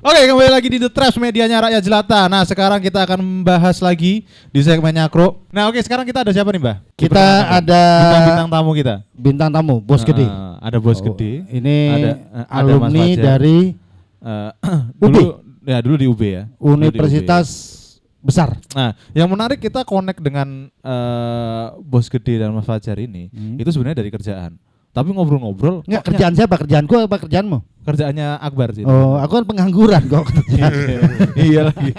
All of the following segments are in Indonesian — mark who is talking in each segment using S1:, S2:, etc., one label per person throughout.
S1: Oke, kembali lagi di The Trash, medianya rakyat jelata. Nah, sekarang kita akan membahas lagi di segmen Nyakro. Nah, oke, sekarang kita ada siapa nih, Mbah?
S2: Kita ada
S1: bintang tamu kita.
S2: Bintang tamu, Bos Gede.
S1: Ada Bos Gede.
S2: Ini
S1: ada
S2: alumni dari
S1: dulu di UB ya.
S2: Universitas besar.
S1: Nah, yang menarik kita connect dengan Bos Gede dan Mas Fajar ini, itu sebenarnya dari kerjaan. Tapi ngobrol-ngobrol.
S2: Enggak, kerjaan siapa? Kerjaanku apa kerjaanmu?
S1: Kerjaannya Akbar sih.
S2: Oh, aku kan pengangguran kok.
S1: Iya lagi.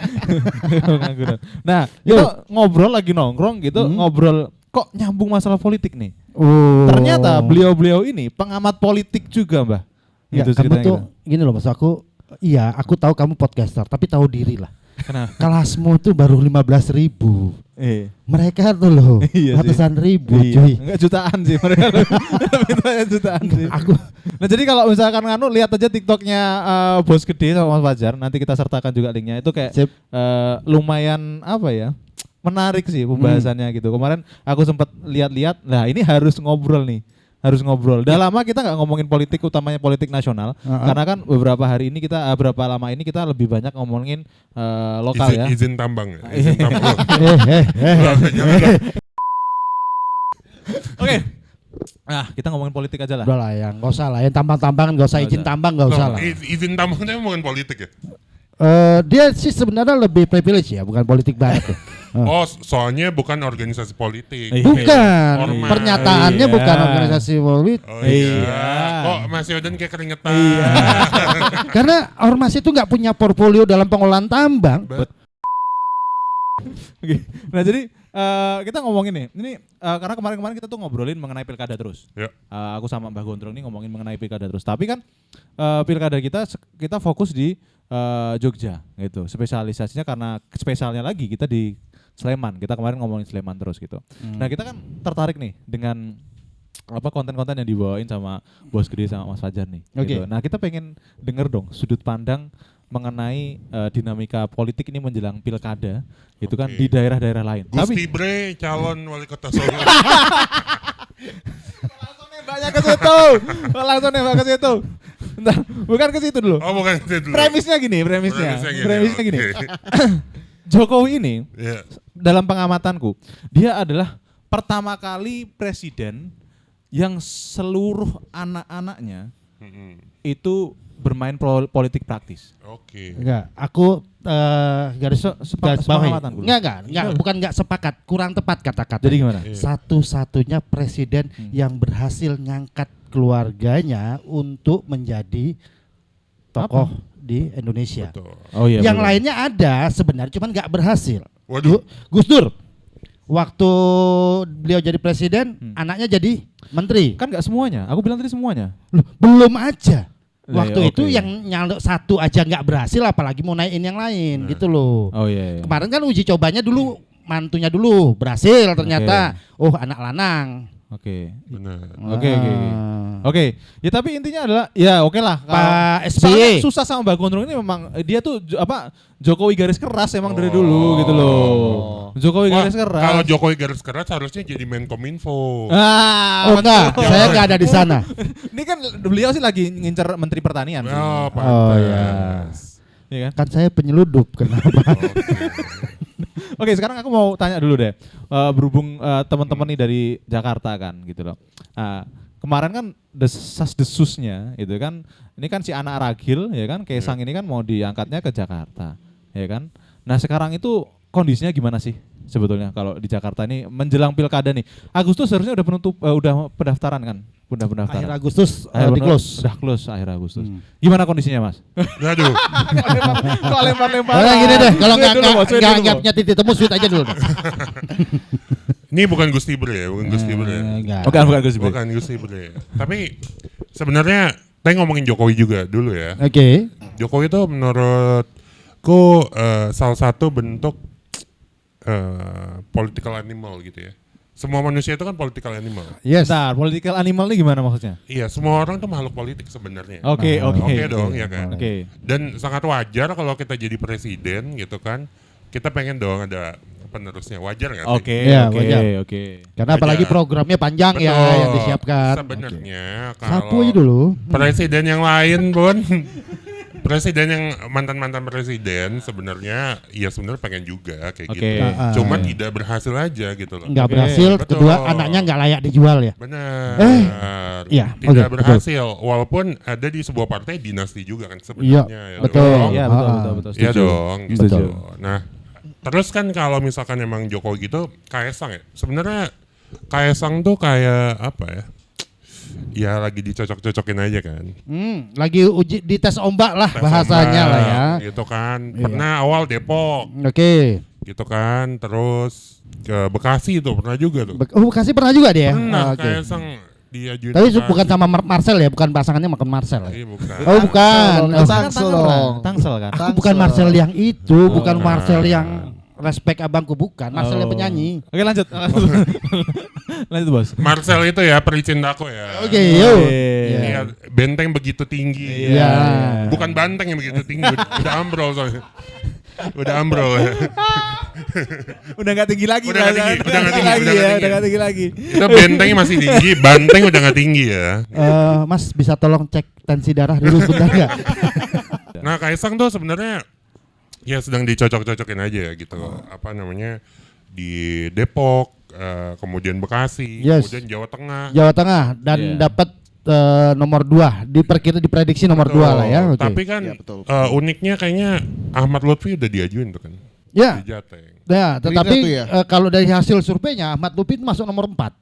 S1: Pengangguran. Nah, kita ngobrol lagi nongkrong gitu, ngobrol kok nyambung masalah politik nih.
S2: Oh.
S1: Ternyata beliau-beliau ini pengamat politik juga, Mbah.
S2: Ya,
S1: Gitu
S2: kamu tuh
S1: gitu.
S2: gini loh, maksud aku, iya, aku tahu kamu podcaster, tapi tahu diri lah.
S1: Kenapa?
S2: Kelasmu tuh baru 15.000. Mereka tuh loh,
S1: Iya
S2: ratusan ribu,
S1: iya.
S2: cuy.
S1: Enggak jutaan sih mereka. Mintanya jutaan sih. Nah, jadi kalau misalkan lihat aja TikToknya Bos Gede sama Mas Fajar, nanti kita sertakan juga linknya. Itu kayak lumayan apa ya? Menarik sih pembahasannya gitu. Kemarin aku sempat lihat-lihat, nah ini harus ngobrol nih. Harus ngobrol. Udah lama kita nggak ngomongin politik, utamanya politik nasional, karena kan beberapa lama ini kita lebih banyak ngomongin lokal ya.
S3: Izin tambang ya. Izin tambang.
S1: Oke. Nah, kita ngomongin politik aja lah.
S2: Udah lah ya, nggak usah lah. Yang tambang-tambangan nggak usah, izin tambang nggak usah lah.
S3: Izin tambang itu bukan politik ya?
S2: Dia sih sebenarnya lebih privilege ya, bukan politik banget tuh.
S3: Oh, soalnya bukan organisasi politik.
S2: Bukan,
S3: Ormas.
S2: pernyataannya bukan organisasi politik.
S3: Oh iya. Kok Mas Yodan kayak keringetan?
S1: Iya.
S2: Karena ormas itu nggak punya portfolio dalam pengolahan tambang.
S1: Oke. Nah, jadi kita ngomongin nih. Ini karena kemarin kita tuh ngobrolin mengenai pilkada terus.
S3: Ya.
S1: Aku sama Mbah Gondrong ini ngomongin mengenai pilkada terus. Tapi kan pilkada kita fokus di Jogja gitu. Spesialisasinya karena spesialnya lagi kita di Sleman. Kita kemarin ngomongin Sleman terus gitu. Nah, kita kan tertarik nih dengan konten-konten yang dibawain sama Bos Gede sama Mas Fajar nih.
S2: Oke.
S1: Gitu. Nah, kita pengen denger dong sudut pandang mengenai dinamika politik ini menjelang pilkada itu kan di daerah-daerah lain.
S3: Gusti Bre calon wali kota Solo.
S1: Langsung nembaknya ke situ. Langsung nembak ke situ. Bentar, bukan ke situ dulu.
S3: Oh, bukan itu dulu.
S1: Premisnya gini.
S3: Okay.
S1: Jokowi ini
S3: dalam
S1: dalam pengamatanku dia adalah pertama kali presiden yang seluruh anak-anaknya itu bermain politik praktis.
S3: Oke.
S2: Enggak, aku garis bawahi. Bukan enggak sepakat, kurang tepat kata-kata.
S1: Jadi gimana?
S2: Satu-satunya presiden yang berhasil ngangkat keluarganya untuk menjadi tokoh di Indonesia.
S3: Betul.
S1: Oh iya.
S2: Yang
S1: betul.
S2: lainnya ada sebenarnya, cuman nggak berhasil.
S3: Waduh.
S2: Gus Dur, waktu beliau jadi presiden, anaknya jadi menteri.
S1: Kan nggak semuanya. Aku bilang tadi semuanya.
S2: Loh, belum aja.
S1: Iya,
S2: Waktu itu
S1: oke.
S2: yang nyalok satu aja nggak berhasil, apalagi mau naikin yang lain gitu loh.
S1: Oh iya.
S2: Kemarin kan uji cobanya dulu, mantunya dulu berhasil ternyata. Oh, anak lanang.
S1: Oke.
S3: Benar.
S1: Oke. Ya tapi intinya adalah ya oke lah.
S2: Pak SBY.
S1: Soalnya susah sama Mbak Gondrong ini memang dia tuh Jokowi garis keras emang dari dulu gitu loh. Jokowi garis keras.
S3: Kalau Jokowi garis keras harusnya jadi Menkominfo.
S2: Oh enggak, saya nggak ada di sana.
S1: Ini kan beliau sih lagi ngincer Menteri Pertanian.
S3: Oh, pantas.
S2: Oh ya.
S1: Iya kan?
S2: Kan saya penyeludup, kenapa?
S1: Oke, sekarang aku mau tanya dulu deh. Berhubung teman-teman nih dari Jakarta kan gitu loh. Kemarin kan desas-desusnya itu kan ini kan si anak ragil ya kan Kaisang ini kan mau diangkatnya ke Jakarta ya kan. Nah, sekarang itu kondisinya gimana sih sebetulnya kalau di Jakarta ini menjelang pilkada nih? Agustus harusnya udah pendaftaran kan? Udah pendaftaran.
S2: Akhir Agustus
S1: Akhir
S2: di close.
S1: Udah close akhir Agustus. Gimana kondisinya, Mas?
S3: Aduh.
S1: Kok lempar-lempar?
S2: Gini deh, kalau nggak punya titik temu sweet aja dulu.
S3: Ini bukan Gusti Bre ya, bukan Gusti Bre.
S2: Enggak.
S1: Bukan Gus Ibu.
S3: Bukan Gusti Bre. Tapi sebenarnya kita ngomongin Jokowi juga dulu ya.
S2: Oke.
S3: Jokowi itu menurutku salah satu bentuk political animal gitu ya. Semua manusia itu kan political animal.
S2: Yes.
S1: Bentar, political animal ini gimana maksudnya?
S3: Iya, semua orang tuh makhluk politik sebenarnya.
S1: Oke.
S3: Oke dong, ya kan.
S1: Oke.
S3: Dan sangat wajar kalau kita jadi presiden gitu kan. Kita pengen dong ada penerusnya, wajar nggak sih?
S1: Oke.
S2: Iya, wajar.
S1: Oke.
S2: Karena apalagi programnya panjang ya
S3: Betul.
S2: yang disiapkan.
S3: Sebenarnya
S2: Sapu aja
S3: kalau
S2: dulu.
S3: presiden yang lain pun presiden yang mantan presiden sebenarnya pengen juga kayak gitu. Cuma tidak berhasil aja gitu loh.
S2: Nggak berhasil, kedua anaknya nggak layak dijual ya.
S3: Benar. Tidak berhasil walaupun ada di sebuah partai dinasti juga kan sebenarnya.
S2: Betul.
S1: Iya, betul.
S3: Iya dong.
S1: Gitu.
S3: Nah, terus kan kalau misalkan emang Jokowi gitu Kaesang ya. Sebenarnya Kaesang tuh kayak apa ya? Ya lagi dicocok-cocokin aja kan.
S2: Lagi uji di tes ombak lah bahasanya lah ya.
S3: Gitu kan. Pernah awal Depok.
S2: Oke.
S3: Gitu kan. Terus ke Bekasi tuh pernah juga tuh.
S2: Bekasi pernah juga dia.
S3: Pernah Kaesang diajuin.
S2: Tapi bukan sama Marcel ya, bukan pasangannya makan Marcel ya.
S3: Bukan.
S2: Oh bukan.
S1: Tangsel kan.
S2: Aku bukan Marcel yang itu, bukan Marcel yang respect abangku, bukan. Marcel yang penyanyi.
S1: Oke lanjut. Lanjut bos.
S3: Marcel itu ya pericintaku ya.
S2: Oke, yuk.
S3: Iya, benteng begitu tinggi.
S2: Iya.
S3: Bukan banteng yang begitu tinggi, udah ambrol soalnya. Udah ambrol.
S1: Udah nggak tinggi lagi.
S3: Udah nggak tinggi lagi. Itu bentengnya masih tinggi, banteng udah nggak tinggi ya.
S2: Mas bisa tolong cek tensi darah dulu sebentar nggak?
S3: Nah Kaesang tuh sebenarnya ya sedang dicocok-cocokin aja gitu. Apa namanya di Depok, kemudian Bekasi, kemudian Jawa Tengah
S2: dan dapat nomor 2 diprediksi nomor 2 lah ya.
S3: Tapi kan uniknya kayaknya Ahmad Lutfi udah diajuin tuh kan.
S2: Ya.
S3: Di Jateng.
S2: Ya, tetapi kalau dari hasil surveinya Ahmad Lutfi itu masuk nomor 4.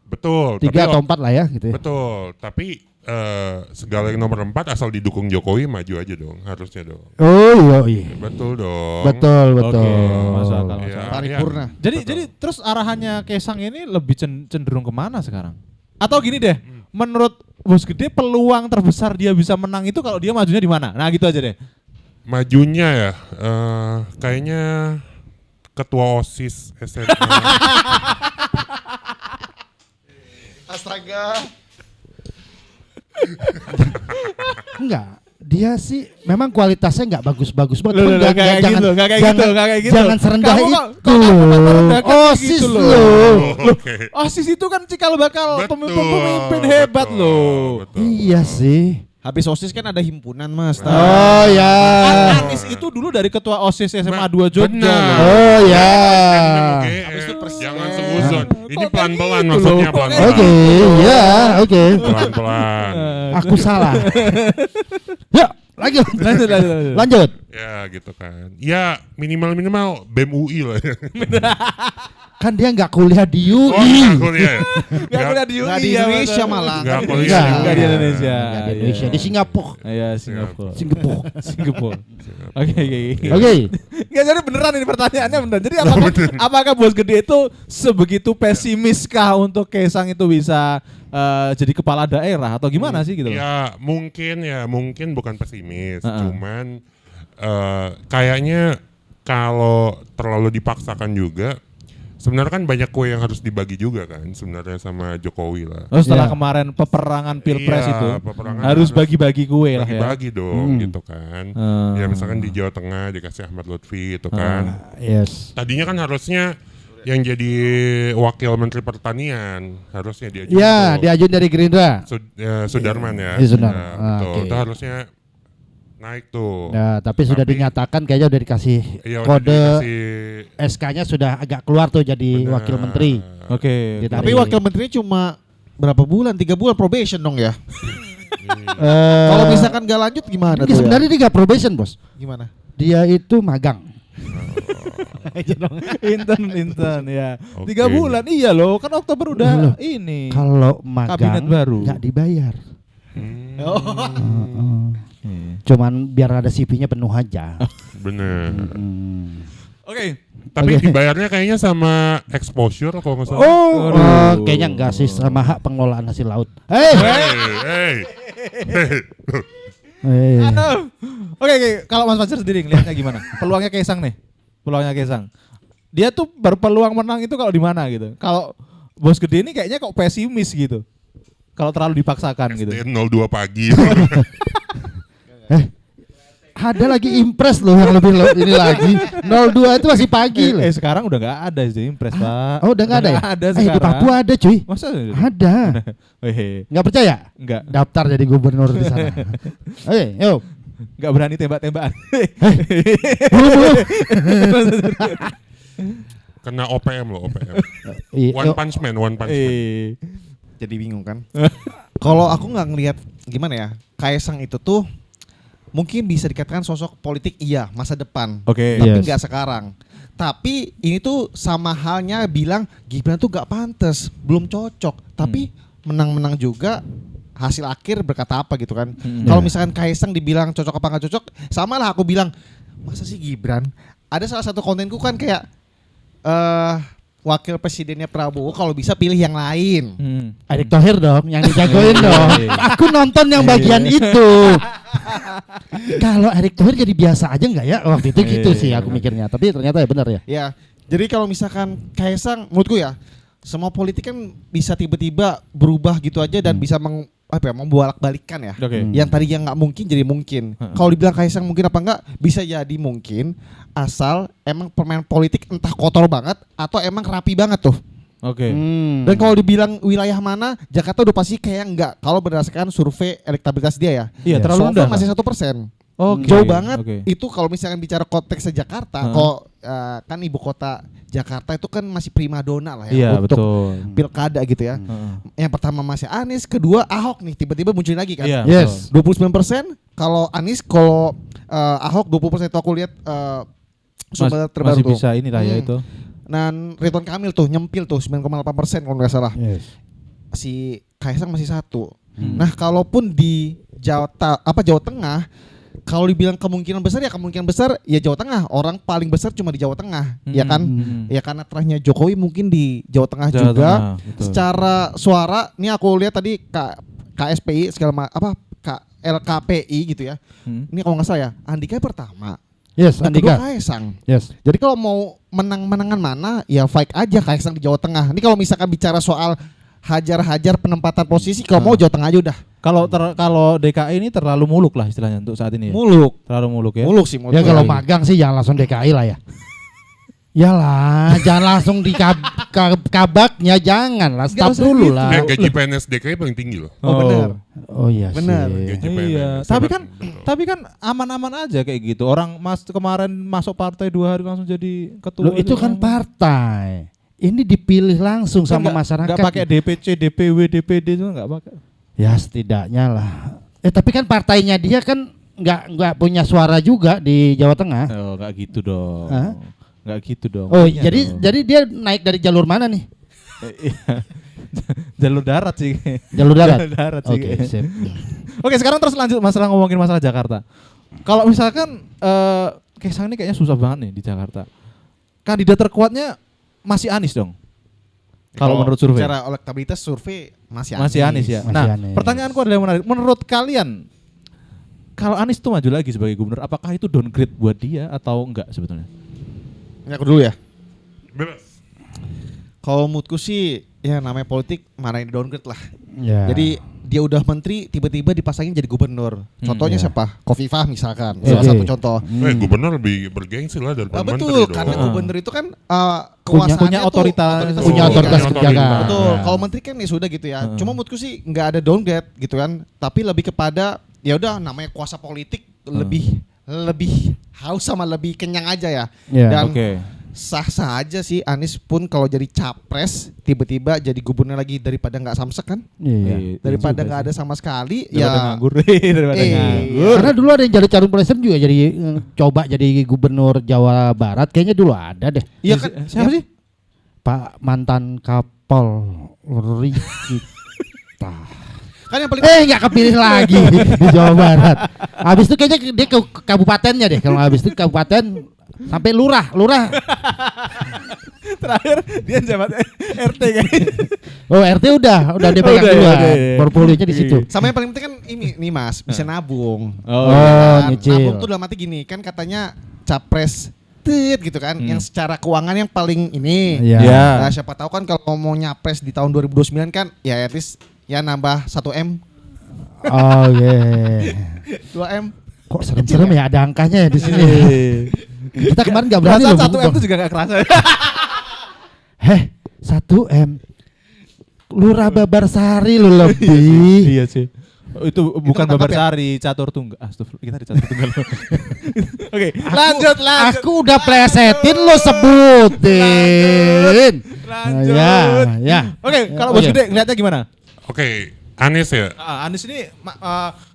S3: Betul.
S2: 3 atau 4 lah ya gitu ya.
S3: Betul. Tapi segala yang nomor 4 asal didukung Jokowi maju aja dong, harusnya dong.
S2: Oh iya.
S3: Betul dong.
S2: Betul.
S1: Oke, masuk akal.
S4: Paripurna.
S1: Jadi terus arahannya Kaesang ini lebih cenderung kemana sekarang? Atau gini deh, menurut Bos Gede peluang terbesar dia bisa menang itu kalau dia majunya di mana? Nah gitu aja deh.
S3: Majunya ya, kayaknya ketua OSIS SMA.
S4: Astaga.
S2: Enggak, dia sih memang kualitasnya enggak bagus-bagus banget.
S1: Enggak kayak gitu.
S2: Jangan serendah itu. OSIS
S1: gitu
S2: loh.
S1: OSIS itu kan cikal bakal pemimpin hebat loh.
S2: Iya sih.
S4: Habis OSIS kan ada himpunan Mas.
S2: Oh ya.
S1: Anies itu dulu dari ketua OSIS SMA 2 Jogja.
S2: Oh ya.
S3: Habis itu jangan suzon. Ini pelan-pelan maksudnya pelan-pelan.
S2: Oke, ya, oke.
S3: Pelan-pelan.
S2: Aku salah. Yuk, lanjut.
S3: Ya gitu kan. Ya minimal BEM UI lah.
S2: Kan dia nggak kuliah di UI.
S3: Nggak kuliah ya?
S1: Nggak kuliah di UI.
S4: Nggak di Indonesia malah.
S3: Nggak kuliah.
S1: Nggak di Indonesia.
S2: Nggak di Indonesia, di Singapura.
S1: Iya Singapura.
S2: Singapura.
S1: Oke.
S2: Nggak,
S1: jadi beneran ini pertanyaannya beneran. Jadi apakah Bos Gede itu sebegitu pesimiskah untuk Kaesang itu bisa jadi kepala daerah atau gimana sih gitu?
S3: Ya mungkin bukan pesimis, cuman kayaknya kalau terlalu dipaksakan juga, sebenarnya kan banyak kue yang harus dibagi juga kan sebenarnya sama Jokowi lah.
S1: Oh setelah kemarin peperangan pilpres itu harus bagi-bagi kue lah ya.
S3: Bagi-bagi dong gitu kan. Ya misalkan di Jawa Tengah dikasih Ahmad Lutfi itu kan.
S2: Yes.
S3: Tadinya kan harusnya yang jadi wakil Menteri Pertanian harusnya diajuin.
S2: Ya, diajuin dari Gerindra.
S3: Sudarman ya.
S2: Sudarman.
S3: Betul. Itu harusnya naik tuh.
S2: Nah, tapi sudah dinyatakan kayaknya udah dikasih kode SK-nya sudah agak keluar tuh jadi wakil menteri.
S1: Oke.
S4: Tapi wakil menteri cuma berapa bulan? 3 bulan probation dong ya. Kalau misalkan gak lanjut gimana tuh?
S2: Sebenarnya dia gak probation, Bos.
S4: Gimana?
S2: Dia itu magang.
S1: Intern ya. 3 bulan iya loh, kan Oktober udah ini.
S2: Kalau magang
S1: kabinet baru
S2: nggak dibayar. Cuman biar ada CV-nya penuh aja.
S3: Bener.
S1: Oke.
S3: Tapi dibayarnya kayaknya sama exposure kalau nggak salah.
S2: Kayaknya enggak sih, sama hak pengelolaan hasil laut.
S1: Oke, kalau Mas Fajar sendiri ngelihatnya gimana? Peluangnya Kaesang nih. Dia tuh berpeluang menang itu kalau di mana gitu. Kalau Bos Gede ini kayaknya kok pesimis gitu. Kalau terlalu dipaksakan gitu.
S3: SDN 02 pagi.
S2: Ada lagi Impres loh yang lebih ini lagi. 02 itu masih pagi loh.
S1: Sekarang udah nggak ada sih Impres, Pak.
S2: Oh, udah nggak ada ya?
S1: Ada sekarang.
S2: Di Papua ada, cuy.
S1: Masa
S2: ada? Nggak percaya?
S1: Nggak.
S2: Daftar jadi gubernur di sana. Oke, yuk.
S1: Nggak berani tembak-tembakan.
S3: Kena OPM loh, OPM. One Punch Man.
S4: Jadi bingung kan. Kalau aku nggak ngelihat gimana ya, Kaesang itu tuh mungkin bisa dikatakan sosok politik iya masa depan, tapi nggak sekarang. Tapi ini tuh sama halnya bilang Gibran tuh gak pantas, belum cocok. Tapi menang-menang juga, hasil akhir berkata apa gitu kan. Kalau misalkan Kaesang dibilang cocok apa gak cocok, sama lah aku bilang, masa sih Gibran? Ada salah satu kontenku kan kayak wakil presidennya Prabowo kalau bisa pilih yang lain.
S2: Erick Thohir dong, yang dijagoin dong. Aku nonton yang bagian itu. Kalau Erick Thohir jadi biasa aja nggak ya waktu itu gitu sih aku mikirnya. Tapi ternyata ya benar ya.
S4: Ya, jadi kalau misalkan Kaesang, menurutku ya, semua politik kan bisa tiba-tiba berubah gitu aja dan bisa membolak-balikan ya. Yang tadinya nggak mungkin jadi mungkin. Kalau dibilang Kaesang mungkin apa enggak, bisa jadi mungkin asal emang permainan politik entah kotor banget atau emang rapi banget tuh. Dan kalau dibilang wilayah mana, Jakarta udah pasti kayak enggak. Kalau berdasarkan survei elektabilitas dia ya.
S1: Iya, terlalu rendah.
S4: Masih 1%. Jauh banget. Itu kalau misalkan bicara konteksnya Jakarta, kok kan ibu kota Jakarta itu kan masih primadona lah ya untuk pilkada gitu ya. Yang pertama masih Anies, kedua Ahok nih tiba-tiba munculin lagi kan. 29%. Kalau Anies, kalau Ahok 20% itu aku lihat sumber terbaru
S1: masih
S4: tuh.
S1: Bisa inilah ya itu.
S4: Dan Ridwan Kamil tuh nyempil tuh 9,8% kalau nggak salah. Si Kaesang masih 1. Nah kalaupun di Jawa Tengah, kalau dibilang kemungkinan besar ya Jawa Tengah. Orang paling besar cuma di Jawa Tengah, ya kan? Ya karena terahnya Jokowi mungkin di Jawa Tengah juga. Secara suara, ini aku lihat tadi KSPI LKPI gitu ya. Ini kalau nggak salah ya, Andika pertama.
S2: Andika.
S4: Kaesang. Jadi kalau mau menangan mana, ya fight aja Kaesang di Jawa Tengah. Ini kalau misalkan bicara soal hajar-hajar penempatan posisi, kalau mau Jawa Tengah aja udah.
S1: Kalau DKI ini terlalu muluk lah istilahnya untuk saat ini ya. Terlalu muluk ya.
S4: Muluk sih.
S2: Ya kalau magang sih jangan langsung DKI lah ya. Yalah, jangan langsung di kabaknya, jangan lah, stop dulu lah.
S3: Gaji PNS DKI paling tinggi loh.
S4: Benar.
S2: Oh iya
S4: benar.
S2: sih.
S1: Iya. Tapi kan aman-aman aja kayak gitu. Orang kemarin masuk partai 2 hari langsung jadi ketua.
S2: Loh, itu kan partai. Ini dipilih langsung sama masyarakat.
S1: Enggak pakai DPC, DPW, DPD itu enggak pakai.
S2: Ya setidaknya lah. Tapi kan partainya dia kan enggak punya suara juga di Jawa Tengah.
S1: Oh, enggak gitu dong. Enggak gitu dong.
S2: Oh, jadi dia naik dari jalur mana nih?
S1: Jalur darat sih.
S2: Jalur darat.
S1: Oke, sip. Oke, sekarang terus lanjut ngomongin masalah Jakarta. Kalau misalkan Kaesang ini kayaknya susah banget nih di Jakarta. Kandidat terkuatnya masih Anies dong. Kalau menurut survei.
S4: Secara elektabilitas survei masih
S1: Anies ya. Pertanyaanku adalah yang menarik. Menurut kalian, kalau Anies tuh maju lagi sebagai gubernur, apakah itu downgrade buat dia atau enggak sebetulnya?
S4: Ini aku dulu ya.
S3: Bebas.
S4: Kalau menurutku sih, ya namanya politik mana yang downgrade lah. Jadi dia udah menteri tiba-tiba dipasangin jadi gubernur. Contohnya siapa? Kofifah misalkan. Salah satu contoh.
S3: Gubernur lebih bergengsi lah daripada menteri.
S4: Betul, karena gubernur itu kan kekuasaannya
S1: punya otoritas
S2: kebijakan.
S4: Betul. Kalau menteri kan ya sudah gitu ya. Cuma menurutku sih nggak ada downgrade gitu kan. Tapi lebih kepada ya udah namanya kuasa politik lebih haus sama lebih kenyang aja ya. Dan sah-sah aja sih Anies pun kalau jadi capres tiba-tiba jadi gubernur lagi daripada nggak samsek kan. Daripada nggak ada sama sekali
S1: daripada nganggur. Nganggur.
S2: Karena dulu ada yang jadi calon presiden juga jadi coba jadi gubernur Jawa Barat, kayaknya dulu ada deh.
S4: Iya kan?
S1: Siapa sih?
S2: Pak mantan Kapolri kita.
S4: Kan yang paling
S2: nggak kepilih lagi di Jawa Barat. Habis itu kayaknya dia ke kabupatennya deh. Kalau habis itu kabupaten sampai lurah.
S1: Terakhir dia jabat RT kayaknya.
S2: Oh, RT udah dia pegang duluan. Portfolionya di situ.
S4: Sama yang paling penting kan ini Mas, bisa nabung.
S2: Nyicil.
S4: Nabung tuh dalam arti gini, kan katanya capres gitu kan, yang secara keuangan yang paling ini. Nah, siapa tahu kan kalau mau nyapres di tahun 2029 kan ya at least ya nambah 1M. 2M.
S2: Kok serem-serem ya ada angkanya ya di sini. Kita kemarin enggak berani loh.
S1: 1M itu juga enggak kerasa.
S2: 1M. Lurah Babarsari lo lebih.
S1: Iya sih. Itu bukan
S4: ketangkap
S1: Babarsari, catur tunggal. Astagfirullah, kita di catur tunggal. Oke, lanjut.
S2: Aku udah plesetin lo sebutin.
S1: Lanjut.
S2: Ya.
S1: Oke, kalau Bos Gede ngeliatnya gimana?
S3: Oke, Anies ya.
S1: Anies ini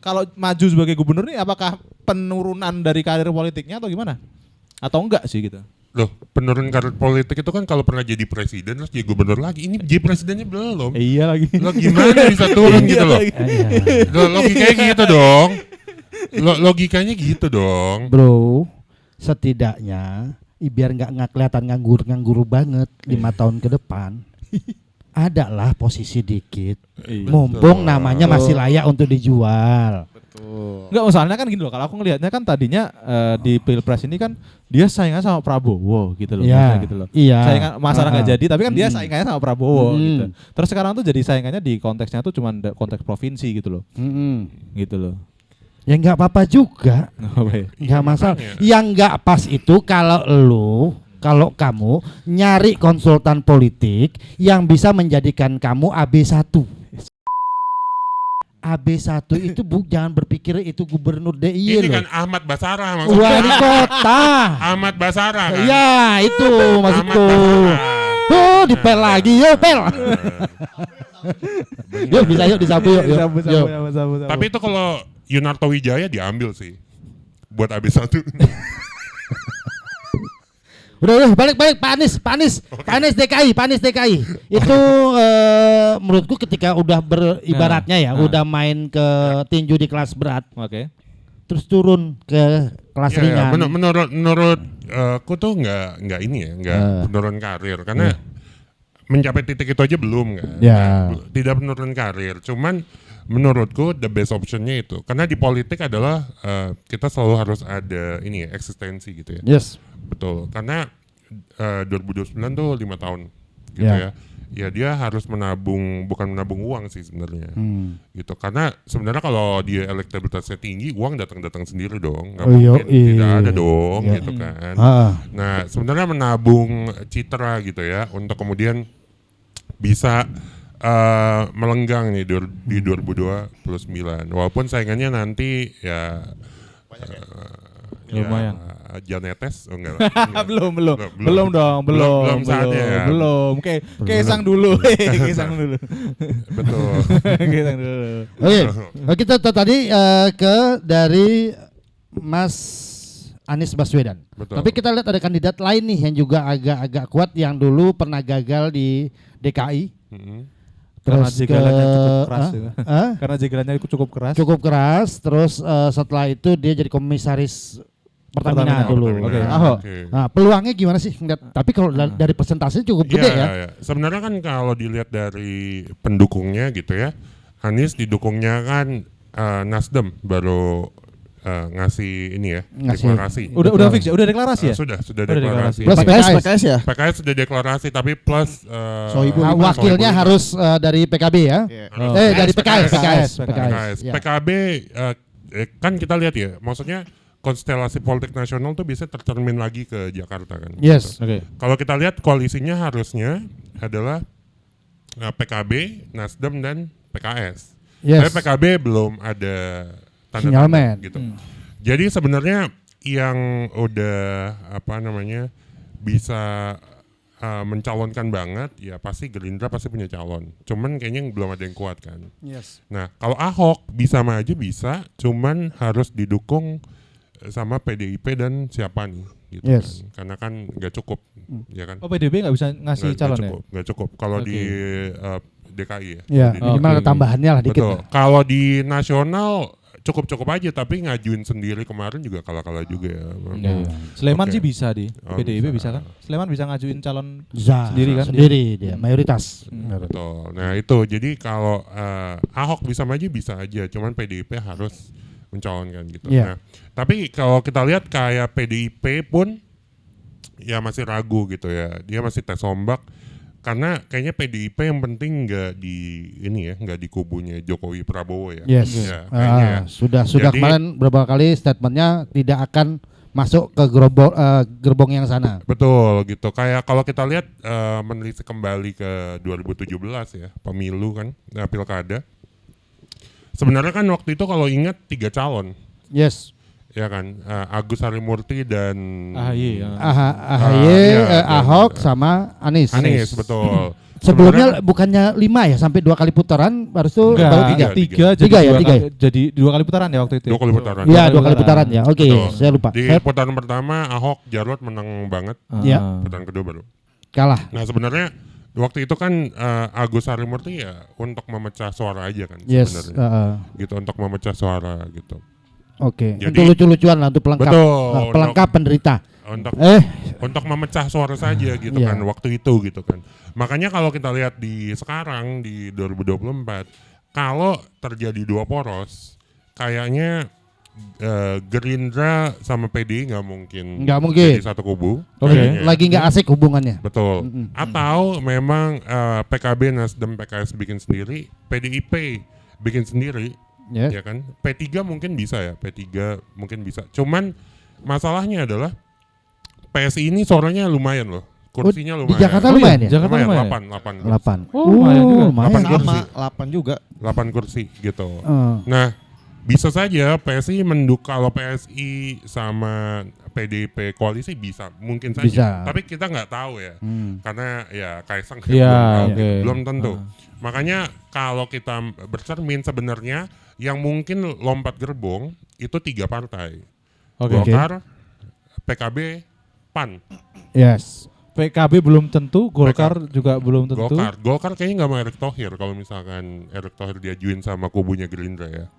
S1: kalau maju sebagai gubernur ini apakah penurunan dari karir politiknya atau gimana? Atau enggak sih gitu?
S3: Loh, penurunan karir politik itu kan kalau pernah jadi presiden terus jadi gubernur lagi. Ini jadi presidennya belum.
S1: Iya lagi.
S3: Lo gimana bisa turun gitu loh? Logikanya gitu dong. Logikanya gitu dong.
S2: Bro, setidaknya biar nggak kelihatan nganggur banget 5 tahun ke depan. Adalah posisi dikit. Mumpung namanya masih layak untuk dijual.
S1: Enggak, masalahnya kan gini loh, kalau aku ngelihatnya kan tadinya di Pilpres ini kan dia saingan sama Prabowo gitu loh.
S2: Iya,
S1: Gitu loh.
S2: iya.
S1: Saingan masalah nggak jadi, tapi kan dia saingannya sama Prabowo gitu. Terus sekarang tuh jadi saingannya di konteksnya tuh cuman konteks provinsi gitu loh. Gitu loh.
S2: Ya nggak apa-apa juga. Nggak masalah. Yang nggak pas itu kalau kamu nyari konsultan politik yang bisa menjadikan kamu AB1. AB1 itu jangan berpikir itu gubernur DIY
S3: Ini
S2: loh.
S3: kan Ahmad Basarah maksudnya.
S2: Wali kota.
S3: Ahmad Basarah kan.
S2: Ya itu maksudku.
S3: Basarah.
S2: Oh dipel lagi yuk pel. Yuk bisa yuk disapu yuk.
S1: Sabu.
S3: Tapi itu kalau Yunarto Wijaya diambil sih buat AB1.
S2: Udah balik Pak Anies DKI. Itu menurutku ketika udah beribaratnya ya, udah main ke tinju di kelas berat.
S1: Oke.
S2: Terus turun ke kelas ringan.
S3: Menurut aku tuh nggak ini ya, nggak penurun karir karena mencapai titik itu aja belum kan.
S2: Ya.
S3: Tidak penurun karir, cuman menurutku the best optionnya itu karena di politik adalah kita selalu harus ada ini ya, eksistensi gitu ya.
S2: Yes.
S3: Betul, karena 2029 tuh 5 tahun gitu ya. Ya dia harus bukan menabung uang sih sebenarnya. Gitu. Karena sebenarnya kalau dia elektabilitasnya tinggi, uang datang sendiri dong. Nggak mungkin tidak ada dong gitu kan. Nah, sebenarnya menabung citra gitu ya untuk kemudian bisa melenggang nih di 2029. Walaupun saingannya nanti ya
S1: lumayan.
S3: Janetes enggak.
S1: belum
S3: saatnya ya.
S1: Belum. Kesang dulu. Kesang dulu.
S3: Betul.
S1: Kesang dulu.
S2: Oke. Kita tadi dari Mas Anies Baswedan.
S3: Betul.
S2: Tapi kita lihat ada kandidat lain nih yang juga agak kuat yang dulu pernah gagal di DKI.
S1: Karena
S2: Terus
S1: jegalannya cukup keras. Karena jegalannya cukup keras.
S2: Cukup keras. Terus setelah itu dia jadi komisaris Pertamina dulu.
S1: Oke.
S2: Nah, peluangnya gimana sih? Tapi kalau dari persentase cukup gede ya.
S3: Sebenarnya kan kalau dilihat dari pendukungnya gitu ya, Anies didukungnya kan Nasdem baru ngasih ini ya, deklarasi.
S1: Udah fix ya? Udah deklarasi ya?
S3: Sudah deklarasi.
S4: Plus PKS ya?
S3: PKS sudah deklarasi tapi plus
S2: wakilnya harus dari PKB ya. Dari PKS.
S3: PKB kan kita lihat ya, maksudnya konstelasi politik nasional tuh bisa tercermin lagi ke Jakarta kan.
S2: Yes.
S1: Oke.
S3: Kalau kita lihat koalisinya harusnya adalah PKB, Nasdem dan PKS.
S2: Yes.
S3: Tapi PKB belum ada
S2: tanda-tanda
S3: gitu. Jadi sebenarnya yang udah bisa mencalonkan banget ya pasti Gerindra pasti punya calon. Cuman kayaknya belum ada yang kuat kan.
S2: Yes.
S3: Nah, kalau Ahok bisa maju bisa, cuman harus didukung sama PDIP dan siapa nih gitu kan. Karena kan nggak cukup ya kan.
S1: Oh, PDIP nggak bisa ngasih calon ya?
S3: Nggak cukup kalau di DKI ya.
S2: Ya, minimal ada tambahannya lah dikit.
S3: Betul. Kalau di nasional cukup aja tapi ngajuin sendiri kemarin juga kalah juga ya.
S1: Sleman sih bisa di PDIP bisa kan? Sleman bisa ngajuin calon
S2: sendiri kan? Sendiri dia mayoritas.
S3: Betul. Nah itu jadi kalau Ahok bisa maju bisa aja, cuman PDIP harus mencalonkan gitu. Nah, tapi kalau kita lihat kayak PDIP pun ya masih ragu gitu ya. Dia masih tes ombak karena kayaknya PDIP yang penting nggak di kubunya Jokowi Prabowo ya.
S2: Yes.
S3: Ya, kayaknya.
S2: Sudah kemarin beberapa kali statementnya tidak akan masuk ke gerbong yang sana.
S3: Betul gitu. Kayak kalau kita lihat menelisik kembali ke 2017 ya, pemilu kan, pilkada. sebenarnya kan waktu itu kalau ingat 3 calon.
S2: Yes.
S3: Ya kan, Agus Harimurti dan
S1: AHY.
S2: Ahok sama Anies.
S3: Anies, betul.
S2: Sebelumnya bukannya 5 ya, sampai 2 kali putaran, baru itu baru 3.
S1: 3 jadi 2 kali putaran ya waktu itu.
S3: 2 kali putaran.
S2: Iya, 2 kali putaran ya. Oke, saya lupa.
S3: Di putaran pertama Ahok Jarot menang banget.
S2: Iya.
S3: Putaran kedua baru
S2: kalah.
S3: Nah sebenarnya waktu itu kan Agus Harimurti ya untuk memecah suara aja kan
S2: Yes.
S3: sebenarnya. Gitu, untuk memecah suara gitu.
S2: Oke.
S3: Jadi,
S2: untuk lucu-lucuan lah, untuk pelengkap.
S3: Betul.
S2: Pelengkap penderita.
S3: Untuk memecah suara saja gitu kan waktu itu gitu kan. Makanya kalau kita lihat di sekarang di 2024, kalau terjadi 2 poros, kayaknya Gerindra sama PDI nggak mungkin jadi satu kubu.
S2: Lagi nggak asik hubungannya.
S3: Betul. Atau memang PKB, Nasdem, PKS bikin sendiri, PDIP bikin sendiri. Ya kan, P3 mungkin bisa ya, P3 mungkin bisa. Cuman masalahnya adalah PSI ini suaranya lumayan loh, kursinya lumayan.
S2: Di Jakarta lumayan ya?
S1: Jakarta lumayan.
S3: 8
S1: lumayan juga.
S4: 8 juga.
S3: 8 kursi gitu. Nah, bisa saja PSI kalau PSI sama PDIP koalisi bisa, mungkin saja.
S2: Bisa.
S3: Tapi kita nggak tahu ya, karena ya Kaisang belum tentu. Makanya kalau kita bercermin sebenarnya yang mungkin lompat gerbong itu 3 partai. Golkar, PKB, PAN.
S2: Yes.
S1: PKB belum tentu, Golkar juga belum tentu.
S3: Golkar kayaknya nggak mau Erick Thohir kalau misalkan Erick Thohir diajuin sama kubunya Gerindra ya.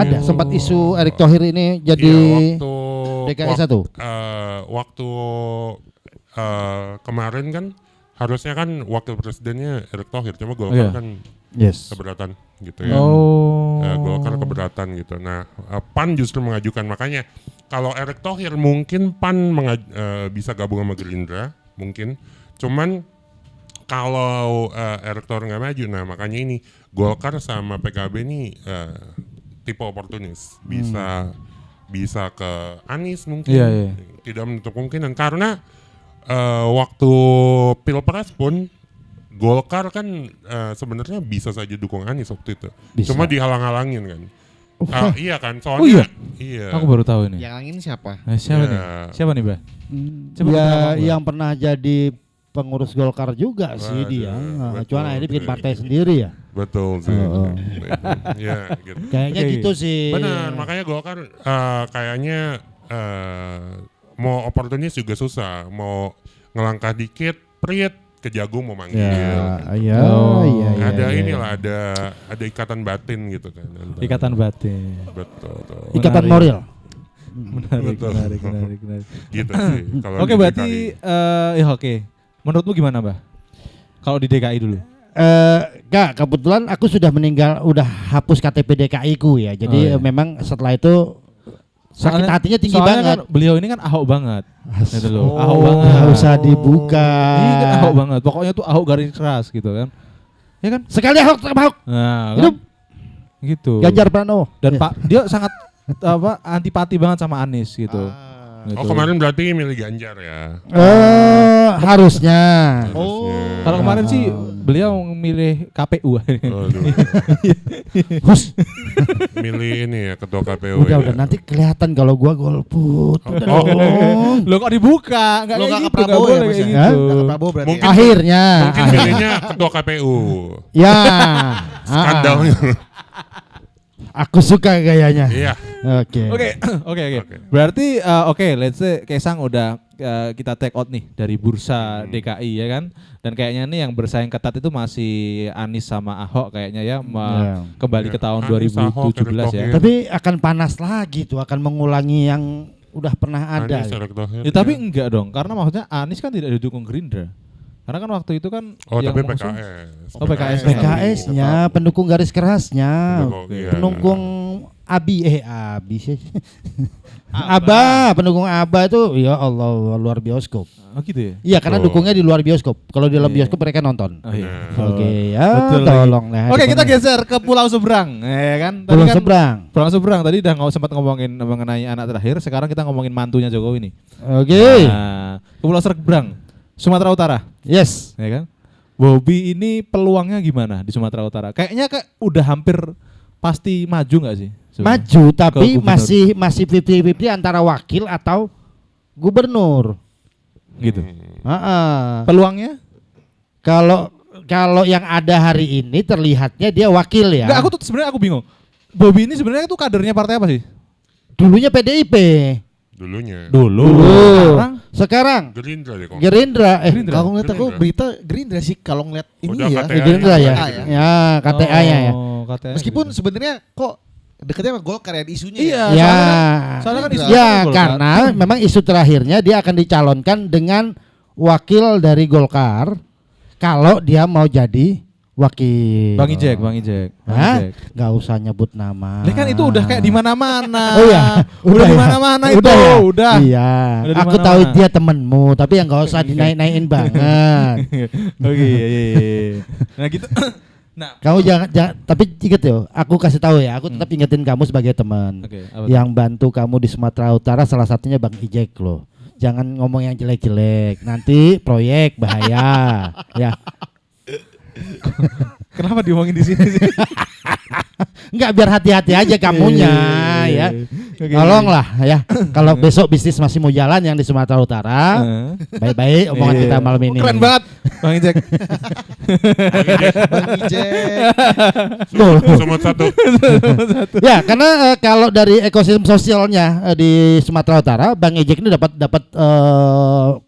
S2: Ada sempat isu Erick Thohir ini jadi DKI 1.
S3: Waktu kemarin kan harusnya kan wakil presidennya Erick Thohir, cuma Golkar kan keberatan gitu ya. Golkar keberatan gitu. Nah, PAN justru mengajukan, makanya kalau Erick Thohir mungkin PAN bisa gabung sama Gerindra mungkin. Cuman kalau Erick Thohir nggak maju, nah makanya ini Golkar sama PKB ini tipe oportunis, bisa ke Anies mungkin. Tidak menutup kemungkinan karena waktu Pilpres pun Golkar kan sebenarnya bisa saja dukung Anies waktu itu. Cuma dihalang-halangin kan. Iya kan, soalnya iya.
S1: Aku baru tahu ini.
S4: Yang angin siapa?
S1: Siapa nih, Mbak?
S2: Yang pernah jadi pengurus Golkar juga sih dia. Cuman akhirnya bikin partai sendiri ya.
S3: Betul sih. Ya, gitu.
S2: Kayaknya gitu sih.
S3: Benar, makanya Golkar kayaknya mau oportunis juga susah, mau ngelangkah dikit, prit ke Jagung mau manggil. Ada inilah, ada ikatan batin gitu kan.
S1: Ikatan batin.
S3: Betul.
S2: Ikatan moral.
S1: Menarik.
S3: Gitu sih.
S1: Oke, berarti menurutmu gimana, Mbak? Kalau di DKI dulu?
S2: Kebetulan aku sudah udah hapus KTP DKI ku ya. Jadi memang setelah itu sakit hatinya tinggi banget.
S1: Kan beliau ini kan Ahok banget. Gitu loh. Ahok banget.
S2: Enggak usah dibuka.
S1: Iya kan Ahok banget. Pokoknya tuh Ahok garis keras gitu kan. Ya kan?
S2: Sekali Ahok sama Ahok.
S1: Nah, hidup. Kan? Gitu.
S2: Ganjar Pranowo.
S1: Dan Pak dia sangat antipati banget sama Anies gitu. Gitu.
S3: Kemarin berarti milih Ganjar ya?
S2: Harusnya.
S1: Kalau kemarin sih beliau milih KPU.
S3: Milih ini ya, ketua KPU.
S2: Udah nanti kelihatan kalau gua golput.
S1: Lo kok dibuka? Enggak kayak gitu,
S4: Prabowo ya, Mas,
S1: gitu.
S4: Prabowo berarti.
S3: Mungkin,
S2: akhirnya
S3: milihnya ketua KPU.
S2: Ya.
S3: Skandalnya.
S2: Aku suka gayanya.
S3: Iya.
S1: Oke. Berarti let's say Kaisang udah kita take out nih dari bursa DKI ya kan. Dan kayaknya nih yang bersaing ketat itu masih Anies sama Ahok kayaknya ya, kembali ke tahun 2017 ya.
S2: Tapi akan panas lagi tuh, akan mengulangi yang udah pernah ada.
S1: Ya, tapi enggak dong, karena maksudnya Anies kan tidak didukung Gerindra. Karena kan waktu itu kan
S3: tapi PKS.
S2: PKS-nya pendukung garis kerasnya. Pendukung Abi sih. Pendukung Aba itu ya Allah luar bioskop.
S1: Oh gitu ya?
S2: Iya, karena dukungnya di luar bioskop. Kalau di dalam bioskop mereka nonton. Oke, ya tolong lah.
S1: Oke, kita geser ke Pulau Seberang, ya kan? Pulau Seberang tadi udah sempat ngomongin mengenai anak terakhir, sekarang kita ngomongin mantunya Jokowi nih.
S2: Oke.
S1: Nah, ke Pulau Seberang, Sumatera Utara.
S2: Yes,
S1: ya kan? Bobi ini peluangnya gimana di Sumatera Utara? Kayaknya udah hampir pasti maju nggak sih? Sebenarnya?
S2: Maju tapi
S1: Ke gubernur.
S2: masih 50-50 antara wakil atau gubernur.
S1: Gitu.
S2: Peluangnya? Kalau yang ada hari ini terlihatnya dia wakil ya.
S1: Enggak, aku tuh sebenarnya aku bingung. Bobby ini sebenarnya tuh kadernya partai apa sih?
S2: Dulunya PDIP.
S1: Dulu.
S2: Sekarang
S3: Gerindra deh kok.
S2: Gerindra.
S4: Kalau ngeliat aku
S3: Gerindra.
S4: berita Gerindra sih kalau ngeliat ini
S3: Udah
S4: ya.
S3: KTA.
S2: Gerindra ya.
S4: KTA ya.
S2: Ya, KTA-nya ya.
S1: KTA
S4: Meskipun
S1: gitu.
S4: sebenarnya kok deketnya sama Golkar ya isunya
S1: Iya.
S4: ya.
S1: Soalnya kan isu
S2: Ya,
S1: Golkar.
S2: karena memang isu terakhirnya dia akan dicalonkan dengan wakil dari Golkar kalau dia mau jadi wakil.
S1: Bang Ijek.
S2: Hah? Gak usah nyebut nama.
S1: Lah kan itu udah kayak di mana-mana.
S2: Oh ya,
S1: udah di
S2: ya?
S1: mana-mana itu.
S2: Udah ya?
S1: Udah.
S2: Iya.
S1: Udah di
S2: Aku
S1: mana-mana.
S2: tahu dia temenmu, tapi yang gak usah dinaik-naikin banget.
S1: Oke, iya. Nah gitu. Nah,
S2: Kamu jangan, tapi inget yo, aku kasih tahu ya, aku tetap ingetin kamu sebagai teman.
S1: oke, apa tuh?
S2: Yang bantu kamu di Sumatera Utara salah satunya Bang Ijek loh. Jangan ngomong yang jelek-jelek, nanti proyek bahaya. Ya,
S1: Kenapa diomongin di sini sih?
S2: enggak biar hati-hati aja kamunya ya.
S1: Oke.
S2: Tolonglah ya. Kalau besok bisnis masih mau jalan yang di Sumatera Utara, baik-baik omongan
S1: Iya.
S2: kita malam ini.
S1: Keren banget, Bang Ijek.
S4: Bang Ijek.
S2: Loh.
S3: Semut satu.
S2: Ya, karena kalau dari ekosistem sosialnya di Sumatera Utara, Bang Ejek ini dapat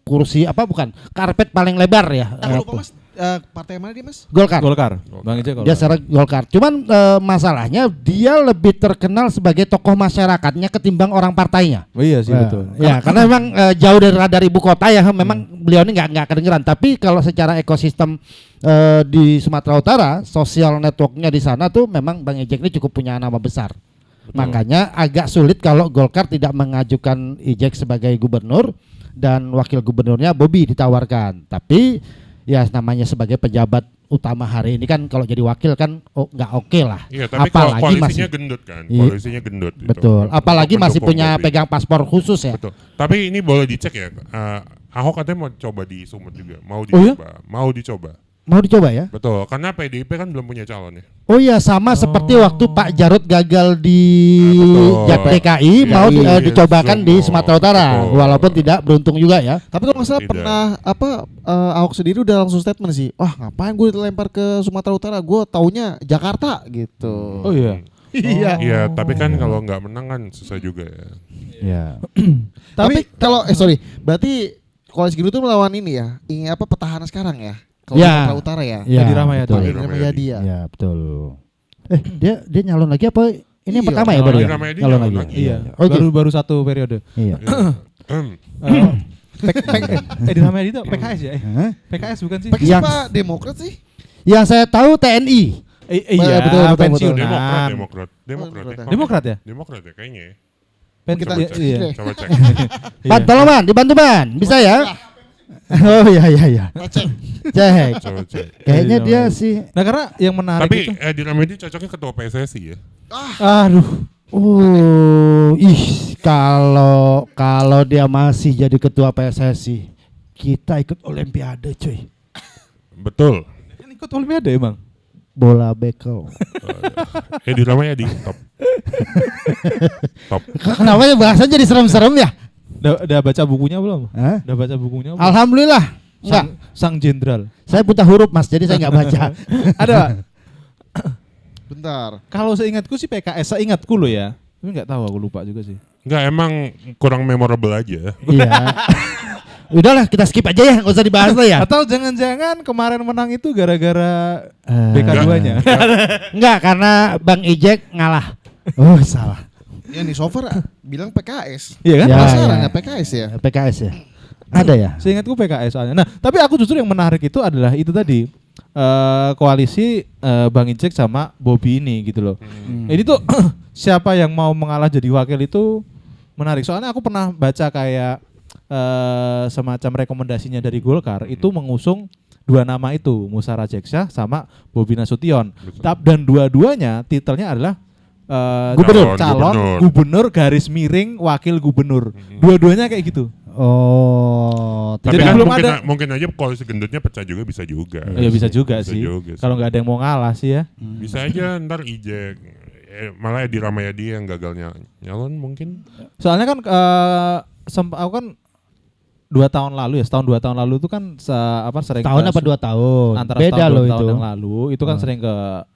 S2: kursi apa bukan? Karpet paling lebar ya.
S4: Aku lupa Mas, partai mana dia Mas?
S2: Golkar.
S1: Golkar. Bang Ijek
S2: Dia
S1: Golkar.
S2: secara Golkar. Cuman masalahnya dia lebih terkenal sebagai tokoh masyarakatnya ketimbang orang partainya.
S1: Oh iya sih betul.
S2: Ya, karena memang jauh dari radar ibu kota ya, memang beliau ini nggak kedengeran. Tapi kalau secara ekosistem di Sumatera Utara, sosial networknya di sana tuh memang Bang Ejek ini cukup punya nama besar. Makanya agak sulit kalau Golkar tidak mengajukan Ijek sebagai gubernur dan wakil gubernurnya Bobby ditawarkan. Tapi ya namanya sebagai pejabat utama hari ini kan kalau jadi wakil kan nggak oke lah.
S3: Iya, tapi kalau
S2: Apalagi
S3: koalisinya
S2: masih
S3: gendut kan.
S2: Iya.
S3: Koalisinya gendut. gitu.
S2: betul. Apalagi
S3: Untuk
S2: masih
S3: mendukung
S2: punya
S3: Bobby.
S2: pegang paspor khusus ya.
S3: Betul. Tapi ini boleh dicek ya. Ahok katanya mau coba di Sumut juga. Mau
S1: Oh iya?
S3: dicoba. Mau dicoba.
S2: Mau dicoba ya?
S3: Betul. Karena PDIP kan belum punya calon ya.
S2: Oh iya sama seperti waktu Pak Jarod gagal di
S3: betul.
S2: DKI
S3: Iya,
S2: mau
S3: iya,
S2: dicobakan di
S3: Sumut.
S2: Sumatera Utara
S3: Betul.
S2: walaupun tidak beruntung juga ya.
S4: Tapi kalau nggak salah
S3: Tidak.
S4: pernah Ahok sendiri udah langsung statement sih. Wah ngapain gue dilempar ke Sumatera Utara? Gue taunya Jakarta gitu.
S1: Oh iya.
S2: Iya.
S3: Iya, tapi kan kalau nggak menang kan susah juga ya.
S2: Ya.
S4: Tapi kalau berarti koalisi Gerindra itu melawan ini ya. Ini apa petahana sekarang ya? Kalau
S2: Ya.
S4: Sumatera Utara ya.
S1: Edi Rahmayadi.
S2: betul.
S3: Edi
S4: Edi Rahmayadi ya.
S2: Ya betul. dia nyalon lagi apa? Ini yang
S4: Iya,
S2: pertama ya
S3: nyalon
S2: baru
S3: lagi,
S2: ya?
S3: Rahmayadi
S2: Nyalon
S3: nyalon
S2: lagi.
S3: lagi.
S1: Iya.
S2: Oh, gitu.
S1: Baru satu periode.
S2: Iya.
S1: Edi Rahmayadi itu PKS ya?
S2: Hah?
S1: PKS bukan sih?
S4: Pakai
S2: Yang-
S4: siapa Demokrat sih?
S2: Yang saya tahu TNI.
S1: Iya,
S4: betul, betul,
S1: pensiunan.
S3: Demokrat ya.
S1: Demokrat ya?
S3: Demokrat ya kayaknya ya.
S4: Kita
S1: Iya,
S4: cek
S1: iya.
S4: deh.
S3: Coba cek.
S2: Ban, tolong Ban, dibantu Ban. Bisa ya? Oh iya.
S4: Cek.
S2: Cek.
S3: Coba cek.
S2: Kayaknya
S1: Edi
S2: dia
S1: Rahmayadi.
S2: sih.
S1: Nah karena yang menarik
S3: Tapi
S1: itu,
S3: Edi Rahmayadi cocoknya ketua PSSI ya.
S1: aduh,
S2: Kalau dia masih jadi ketua PSSI, kita ikut Olimpiade cuy.
S3: Betul.
S1: kan ikut Olimpiade emang.
S2: Bola bekel.
S3: Edi Rahmayadi top. Top.
S2: Kenapa ya bahasanya jadi serem-serem ya?
S1: Udah baca bukunya belum?
S2: Hah?
S1: Udah baca bukunya belum?
S2: Alhamdulillah. Enggak.
S1: Sang Jenderal.
S2: Saya buta huruf Mas, jadi saya nggak baca.
S1: Ada Pak?
S4: Bentar.
S1: Kalau seingatku sih PKS, seingatku loh ya. Tapi nggak tahu, aku lupa juga sih.
S3: Enggak, emang kurang memorable aja.
S2: Iya. Udahlah kita skip aja ya, nggak usah dibahas lah ya.
S1: Atau jangan-jangan kemarin menang itu gara-gara
S2: Eh,
S1: BK2-nya.
S2: Enggak, karena Bang Ijek ngalah. Oh salah.
S4: Ya nih so far bilang PKS.
S1: Iya kan?
S2: Ya,
S4: Penasaran
S2: ya.
S4: ya PKS ya.
S2: PKS ya. Ada ya?
S1: Seingatku PKS soalnya. Nah, tapi aku justru yang menarik itu adalah itu tadi. Koalisi Bang Ijek sama Bobby ini gitu loh. Ini tuh siapa yang mau mengalah jadi wakil itu menarik. Soalnya aku pernah baca kayak semacam rekomendasinya dari Golkar itu mengusung dua nama itu, Musa Rajeksyah sama Bobi Nasution. Dan dua-duanya titelnya adalah calon gubernur garis miring wakil gubernur. Dua-duanya kayak gitu.
S2: Oh,
S3: Tapi
S1: Jadi
S3: kan
S1: belum
S3: mungkin,
S1: ada-
S3: mungkin aja koalisi gendutnya pecah juga bisa juga.
S1: Ya bisa juga
S3: Bisa
S1: sih.
S3: juga sih.
S1: Kalau nggak ada yang mau ngalah sih ya.
S3: Bisa aja ntar Ijek. malah Edi Rahmayadi yang gagal nyalon mungkin.
S1: Soalnya kan aku kan 2 tahun lalu ya, setahun 2 tahun lalu itu kan sering
S2: tahun apa 2 tahun?
S1: Antara
S2: beda
S1: setahun,
S2: loh
S1: 2
S2: itu.
S1: tahun yang lalu itu kan sering ke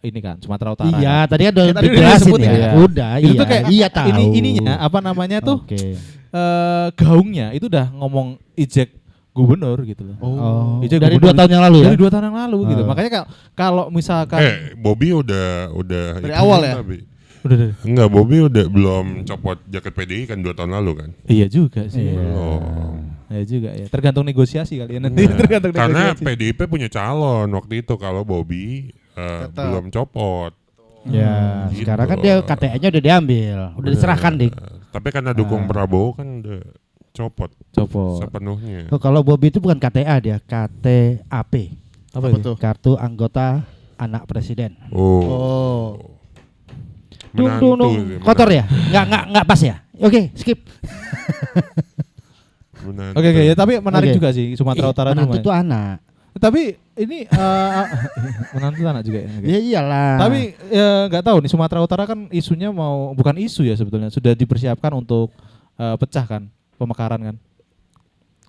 S1: ini kan Sumatera Utara.
S2: Iya,
S1: kan.
S2: tadi udah
S1: Tadi
S2: dijelasin
S1: disebut
S2: ya.
S1: ya.
S2: Udah,
S1: Itu
S2: iya.
S1: tuh kayak
S2: Iya tahu.
S1: ininya apa namanya tuh?
S2: Oke.
S1: Gaungnya itu udah ngomong ejek gubernur gitu loh.
S2: Oh.
S1: Ejek
S2: Dari 2
S1: gubernur
S2: tahun yang lalu ya?
S1: Dari 2 tahun yang lalu gitu.
S2: Oh.
S1: Makanya kalau misalkan
S3: Bobby udah
S4: dari awal ya?
S1: udah.
S3: Enggak, Bobby udah belum copot jaket PDI kan 2 tahun lalu kan.
S1: Iya juga sih.
S2: Iya.
S3: Belum.
S1: Ya juga ya. Tergantung negosiasi kali ya nanti.
S3: Nah,
S1: Tergantung
S3: karena
S1: negosiasi.
S3: PDIP punya calon waktu itu kalau Bobby belum copot.
S2: Ya,
S3: Gitu.
S2: sekarang kan dia KTA-nya udah diambil, udah diserahkan Dik.
S3: Tapi karena dukung Prabowo kan udah copot sepenuhnya.
S2: Oh, kalau Bobby itu bukan KTA dia, KTAP.
S1: Apa itu?
S2: Kartu anggota anak presiden.
S3: Oh.
S2: Dung. Kotor ya? Enggak pas ya? Oke, skip.
S1: Oke, ya tapi menarik
S2: Oke.
S1: juga sih Sumatera Utara
S2: menantu
S1: lumayan.
S2: itu anak.
S1: Tapi ini menantu anak juga ya. Oke.
S2: Ya iyalah.
S1: Tapi nggak tahu nih Sumatera Utara kan isunya bukan isu ya sebetulnya sudah dipersiapkan untuk pecah kan pemekaran kan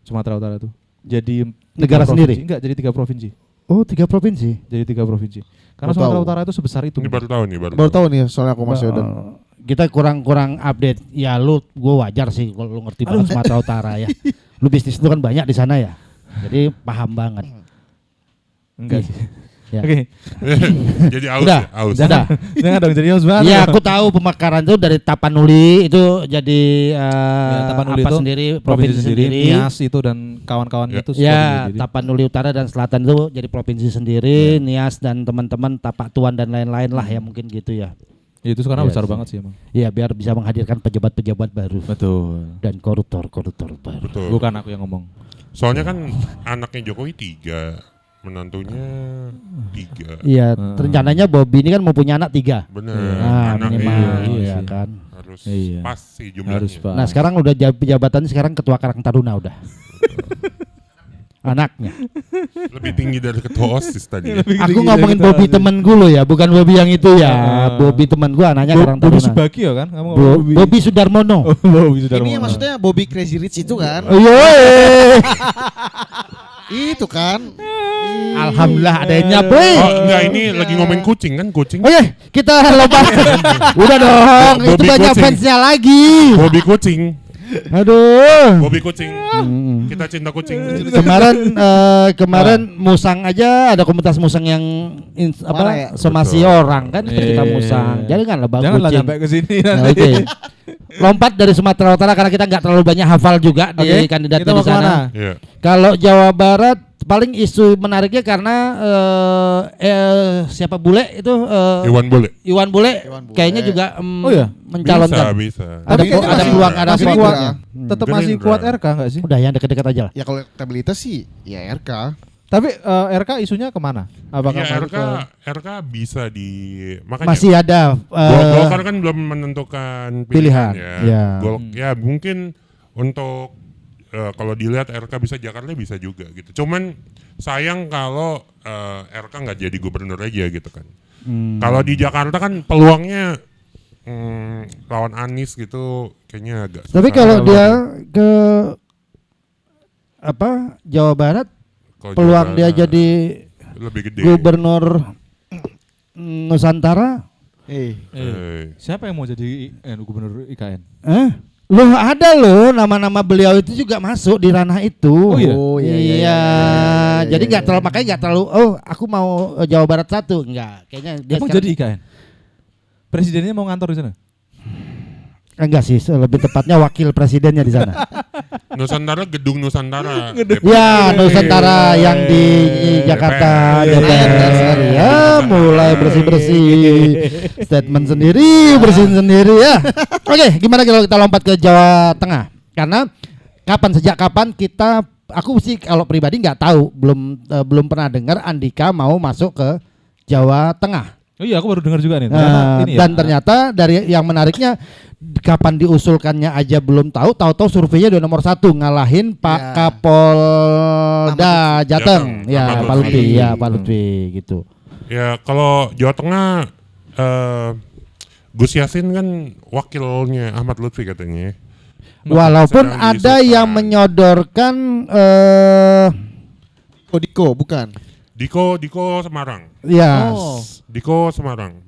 S1: Sumatera Utara itu jadi
S2: negara sendiri.
S1: Enggak, jadi 3 provinsi.
S2: Oh, 3 provinsi.
S1: Jadi 3 provinsi. Karena
S4: Baru
S1: Sumatera
S4: tahu.
S1: Utara itu sebesar itu.
S3: Ini baru tahu nih,
S4: Baru tahu nih soalnya aku masih udah.
S2: Kita kurang update. Ya gue wajar sih kalau lu ngerti banget Sumatera Utara ya. Lu bisnis lu kan banyak di sana ya. Jadi paham banget.
S1: Enggak sih.
S2: Ya.
S1: Oke.
S3: Jadi aus
S2: Udah,
S3: ya, aus.
S2: udah.
S1: Jangan dong jadi host banget.
S2: Iya, aku tahu pemekaran itu dari Tapanuli itu jadi
S1: Tapanuli
S2: apa
S1: itu
S2: sendiri provinsi sendiri.
S1: Nias itu dan kawan-kawan
S3: Ya.
S1: itu
S2: Ya,
S1: sendiri.
S2: Tapanuli Utara dan Selatan itu jadi provinsi sendiri, Nias dan teman-teman Tapak Tuan dan lain-lain lah ya mungkin gitu ya.
S1: Ya, itu sekarang
S2: Iya
S1: besar
S2: sih.
S1: banget sih emang.
S2: Iya, biar bisa menghadirkan pejabat-pejabat baru
S1: Betul.
S2: dan koruptor baru.
S3: Betul.
S1: Bukan aku yang ngomong.
S3: Soalnya kan anaknya Jokowi 3, menantunya 3.
S2: Iya, rencananya Bobby ini kan mau punya anak 3.
S3: Bener.
S2: Nah,
S3: Anaknya
S2: minimal
S1: iya
S2: ya
S1: sih.
S2: kan.
S3: harus
S1: Iya.
S3: pas sih jumlahnya.
S1: Harus pas.
S2: Nah, sekarang udah jabatannya sekarang ketua Karang Taruna udah. Anaknya.
S3: Lebih tinggi dari ketua OSIS tadi. Ya.
S2: Aku ngomongin Bobby temen gue loh ya, bukan Bobby yang itu ya. Bobby temen gue anaknya Karang
S1: Bobby
S2: Taruna.
S1: Subagio kan? Kamu ngomong
S2: Bobby Sudarmono.
S1: Bobby Sudarmono.
S4: Ini yang maksudnya Bobby Crazy Rich itu kan?
S2: Oh, iya.
S4: Itu kan.
S2: Alhamdulillah adanya boy.
S3: Oh enggak, ini lagi ngomongin kucing kan, kucing.
S2: Oke, kita lompat. Udah dong, itu
S3: Bobby
S2: banyak
S3: kucing.
S2: fansnya lagi.
S3: Bobby kucing.
S2: Aduh.
S3: Bobby kucing. Kita cinta kucing.
S2: Kemarin Musang aja ada komunitas Musang yang
S4: Marah ya?
S2: somasi
S3: Betul.
S2: orang kan kita
S1: Iya.
S2: Musang. Jadi kan lebah
S1: Janganlah
S2: kucing.
S1: sampai ke sini
S2: Nah,
S1: nanti.
S2: oke. Lompat dari Sumatera Utara karena kita nggak terlalu banyak hafal juga di
S1: Oke,
S2: kandidatnya
S1: kita
S2: di
S1: mau
S2: sana.
S1: kemana?
S3: Iya.
S2: Kalau Jawa Barat paling isu menariknya karena siapa bule itu
S3: Iwan boleh.
S2: Iwan Bule
S4: Iwan Bule.
S2: kayaknya juga
S1: Oh ya?
S2: mencalonkan.
S3: Bisa.
S2: Ada
S4: Tapi kayaknya
S2: ada
S4: masih-
S2: peluang ada
S4: masih
S2: peluangnya.
S4: kuat.
S1: Tetap masih
S3: Gerindra.
S1: kuat RK enggak sih?
S2: Udah yang dekat-dekat aja lah.
S4: Ya kalau elektabilitas sih ya RK.
S1: Tapi RK isunya kemana? Apakah
S3: Ya,
S1: masuk
S3: RK bisa di makanya
S2: Masih ada
S3: Golkar kan belum menentukan
S2: pilihan,
S3: pilihan
S2: ya.
S3: ya. Ya mungkin untuk kalau dilihat RK bisa Jakarta bisa juga gitu. Cuman sayang kalau RK nggak jadi gubernur aja gitu kan. Kalau di Jakarta kan peluangnya lawan Anies gitu kayaknya agak
S2: Tapi
S3: susah.
S2: kalau dia ke Jawa Barat
S3: Kalau
S2: peluang
S3: Jawa
S2: dia
S3: Barat
S2: jadi
S3: lebih gede.
S2: gubernur Nusantara
S1: Siapa yang mau jadi gubernur IKN?
S2: Loh ada loh nama-nama beliau itu juga masuk di ranah itu.
S1: Oh iya?
S4: Oh, iya, iya,
S2: Iya.
S4: iya, iya,
S2: Jadi
S4: iya,
S2: nggak
S4: iya.
S2: terlalu makanya nggak terlalu. Oh aku mau Jawa Barat 1 enggak. Kayaknya dia
S1: Emang
S2: sekarang-
S1: jadi IKN? Presidennya mau ngantor di sana?
S2: enggak sih, lebih tepatnya wakil presidennya di sana.
S3: Nusantara, gedung Nusantara.
S2: Ya, Nusantara yang di Jakarta DPR ya, mulai bersih-bersih. Statement sendiri, bersihin sendiri ya. Oke, gimana kalau kita lompat ke Jawa Tengah? Karena sejak kapan aku sih kalau pribadi nggak tahu, belum pernah dengar Andika mau masuk ke Jawa Tengah.
S1: Oh iya, aku baru dengar juga nih.
S2: Ternyata dari yang menariknya kapan diusulkannya aja belum tahu surveinya udah nomor 1 ngalahin Pak
S4: Ya.
S2: Kapolda Jateng,
S3: Jateng,
S2: ya Pak Lutfi, ya Pak Lutfi gitu.
S3: Ya kalau Jawa Tengah Gus Yassin kan wakilnya Ahmad Lutfi katanya.
S2: Walaupun ada yang menyodorkan
S4: Diko bukan.
S3: Diko Semarang.
S2: Ya.
S3: Diko Semarang.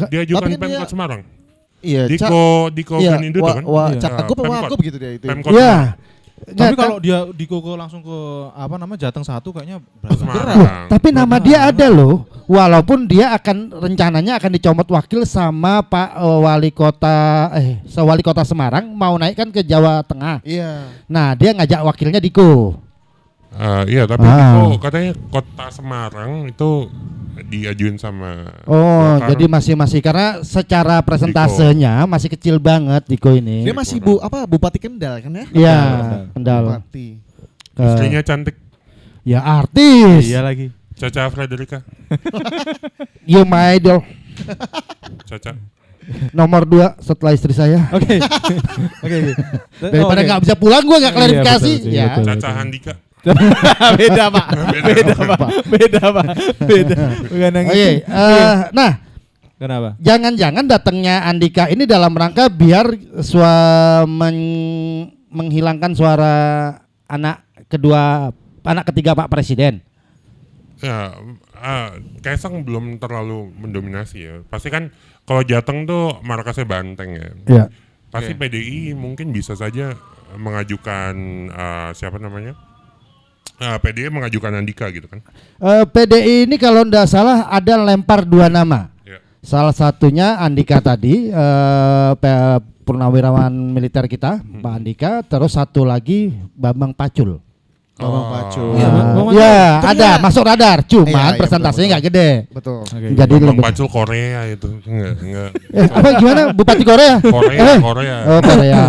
S3: Dia juga
S4: Tapi kan
S3: Pemkot
S4: dia-
S3: Semarang.
S4: Iya,
S3: Diko
S4: iya,
S3: Benindo kan?
S4: Cakup apa
S3: Pemkot.
S4: Wagub gitu dia itu.
S3: Pemkot
S2: Ya.
S1: Tapi
S2: Nggak,
S1: kalau dia dikoko langsung ke apa namanya Jateng 1 kayaknya berat.
S3: Semarang.
S2: tapi nama dia ada loh. Walaupun dia akan rencananya akan dicomot wakil sama Pak Wali Kota Semarang mau naik kan ke Jawa Tengah.
S4: Iya.
S2: Nah, dia ngajak wakilnya Diko.
S3: Iya, tapi Diko katanya Kota Semarang itu diajuin sama
S2: Oh,
S3: Golkar.
S2: jadi masih karena secara presentasenya masih kecil banget Diko ini.
S4: Dia masih Bupati Kendal kan ya?
S2: Iya, Kendal.
S4: Bupati.
S3: Istrinya cantik,
S2: Ya artis.
S1: Iya lagi.
S3: Caca Frederica.
S2: You my idol.
S3: Caca.
S2: Nomor 2 setelah istri saya.
S1: Oke. Oke.
S2: Daripada nggak bisa pulang gua nggak
S1: Iya,
S2: klarifikasi.
S1: betul sih,
S2: Ya.
S1: betul.
S3: Caca Handika.
S1: Beda pak. Beda pak. Bukan yang
S2: Oke,
S1: itu.
S2: nah
S1: Kenapa?
S2: jangan-jangan datangnya Andika ini dalam rangka biar menghilangkan suara anak ketiga Pak Presiden.
S3: Ya, Kaisang belum terlalu mendominasi ya. Pasti kan kalau Jateng tuh markasnya Banteng ya.
S2: Iya.
S3: Pasti PDI mungkin bisa saja mengajukan siapa namanya? PDI mengajukan Andika gitu kan.
S2: PDI ini kalau ndak salah ada lempar 2 nama.
S3: Ya.
S2: Salah satunya Andika tadi, purnawirawan militer kita, Pak Andika. Terus satu lagi Bambang Pacul.
S4: Bambang Pacul.
S1: Iya, Bambang Pacul.
S2: Ya,
S4: Tapi
S2: ada
S4: ya-
S2: masuk radar, cuman
S4: Iya, iya,
S2: persentasenya
S4: betul,
S2: nggak gede.
S4: Betul.
S1: Oke.
S2: Jadi
S3: Bambang
S2: lebih-
S3: Pacul Korea itu. Enggak.
S2: apa gimana Bupati Korea?
S3: Korea.
S2: Oh Korea.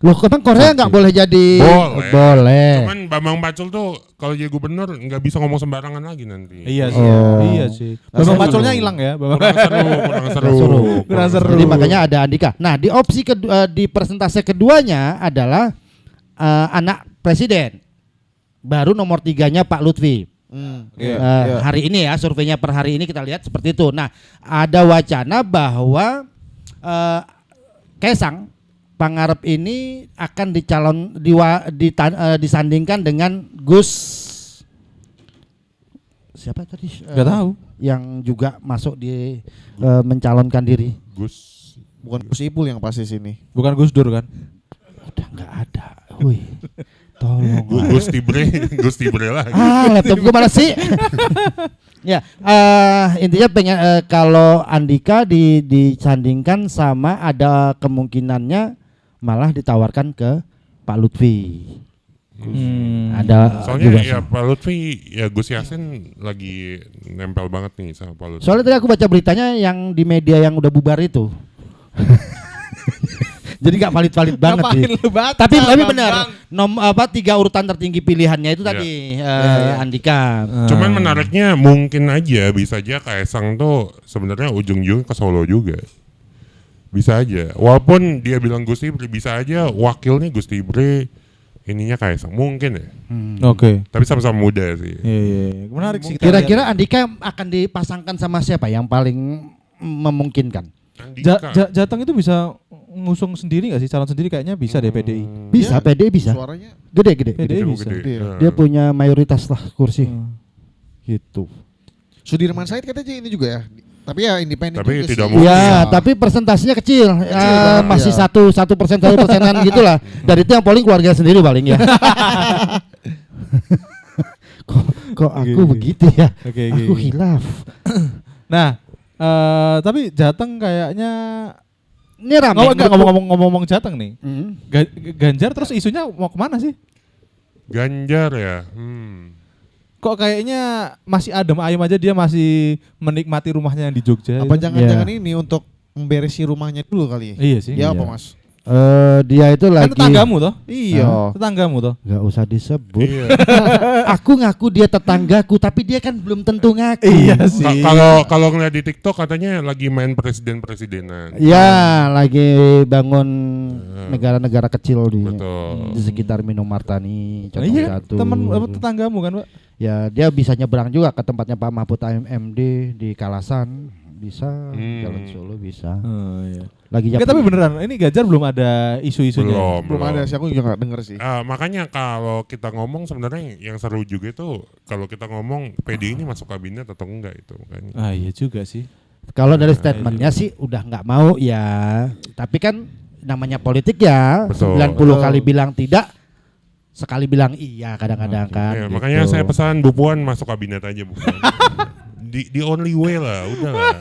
S2: Loh, emang Korea nggak boleh jadi?
S3: Boleh.
S2: Boleh.
S3: Cuman Bambang Pacul tuh kalau jadi gubernur nggak bisa ngomong sembarangan lagi nanti.
S1: Iya sih.
S2: Oh.
S1: Iya sih. Bambang Paculnya hilang ya.
S3: Kurang seru.
S1: Kurang seru.
S2: Jadi makanya ada Andika. Nah, di opsi di persentase keduanya adalah anak presiden. Baru nomor 3-nya Pak Lutfi.
S1: Iya.
S2: Hari ini ya, surveinya per hari ini kita lihat seperti itu. Nah, ada wacana bahwa Kaisang Pangarep ini akan disandingkan dengan Gus siapa tadi?
S1: Gak tahu.
S2: Yang juga masuk di mencalonkan diri.
S3: Gus.
S4: Bukan Gus Ipul yang pasti sini.
S1: Bukan Gus Dur kan?
S2: Udah nggak ada. Wih, tolong.
S3: Gus Tibre lagi.
S2: Laptop gue mana sih? Ya, intinya pengen kalau Andika disandingkan sama ada kemungkinannya malah ditawarkan ke Pak Lutfi. Ada
S3: Soalnya
S2: juga
S3: ya
S2: sih.
S3: Pak Lutfi ya Gus Yassin lagi nempel banget nih sama Pak Lutfi.
S2: Soalnya tadi aku baca beritanya yang di media yang udah bubar itu. Jadi nggak valid banget sih.
S1: Ngapain lu baca,
S2: Tapi
S1: Bambang?
S2: benar. 3 urutan tertinggi pilihannya itu tadi Andika.
S3: Cuman menariknya mungkin aja bisa aja Kaisang tuh sebenarnya ujung-ujungnya ke Solo juga. Bisa aja. Walaupun dia bilang Gus Tibre, bisa aja wakilnya Gus Tibre, ininya Kaisang. Mungkin ya.
S1: Oke.
S3: Tapi sama-sama muda sih.
S1: Iya. Menarik sih.
S2: Kira-kira Andika akan dipasangkan sama siapa yang paling memungkinkan?
S3: Andika.
S1: Jateng itu bisa ngusung sendiri nggak sih, calon sendiri kayaknya bisa deh PDI.
S2: Bisa,
S4: Dia
S2: PDI bisa.
S4: Suaranya
S2: Gede.
S1: PDI
S3: Cukup
S1: bisa.
S3: gede. Nah.
S2: Dia punya mayoritas lah kursi. Gitu.
S4: Sudirman Said katanya ini juga ya. Tapi ya independen
S3: Tapi
S4: juga
S3: tidak
S4: sih.
S3: mungkin.
S2: Ya, tapi persentasenya kecil.
S4: banget,
S2: Masih
S4: ya.
S2: 1% gitulah. Dan itu yang polling keluarga sendiri paling ya. kok aku
S1: Oke.
S2: begitu ya?
S1: Oke.
S2: Aku khilaf.
S1: Nah, tapi Jateng kayaknya
S2: Ini rame.
S1: ngomong Jateng nih.
S2: Hmm.
S1: Ganjar terus isunya mau kemana sih?
S3: Ganjar ya.
S1: Kok kayaknya masih adem ayem aja, dia masih menikmati rumahnya yang di Jogja.
S4: Apa
S1: itu.
S4: jangan-jangan ini untuk memberesi rumahnya dulu kali ya?
S1: Iya sih.
S4: Ya
S1: Iya.
S4: apa Mas?
S2: Dia itu
S1: Kan
S2: lagi
S1: tetanggamu toh?
S4: Iya.
S1: Tetanggamu toh?
S2: nggak usah disebut.
S3: Iya.
S2: Aku ngaku dia tetanggaku, tapi dia kan belum tentu ngaku.
S1: Iya sih.
S3: Kalau ngeliat di TikTok katanya lagi main presiden-presidenan.
S2: Ya, lagi bangun negara-negara kecil di
S3: Betul.
S2: sekitar Minum Martani. Contoh
S1: Iya,
S2: satu.
S1: teman tetanggamu kan, Pak?
S2: Ya, dia bisa nyebrang juga ke tempatnya Pak Mahfud MD di Kalasan. bisa, Jalan Solo bisa.
S1: Oh, iya.
S2: Lagi
S1: tapi beneran ini Ganjar belum ada isu-isunya.
S4: Belum ada sih, aku juga nggak denger sih.
S3: Makanya kalau kita ngomong sebenarnya yang seru juga itu kalau kita ngomong PDI ini masuk kabinet atau enggak itu makanya.
S1: Iya juga sih.
S2: Kalau dari statementnya sih udah nggak mau ya. Tapi kan namanya politik ya.
S3: Betul.
S2: 90 kali bilang tidak, sekali bilang iya kadang-kadang kan.
S3: Ya,
S2: gitu.
S3: makanya saya pesan Bu Puan masuk kabinet aja Bu Puan. The only way lah, udahlah.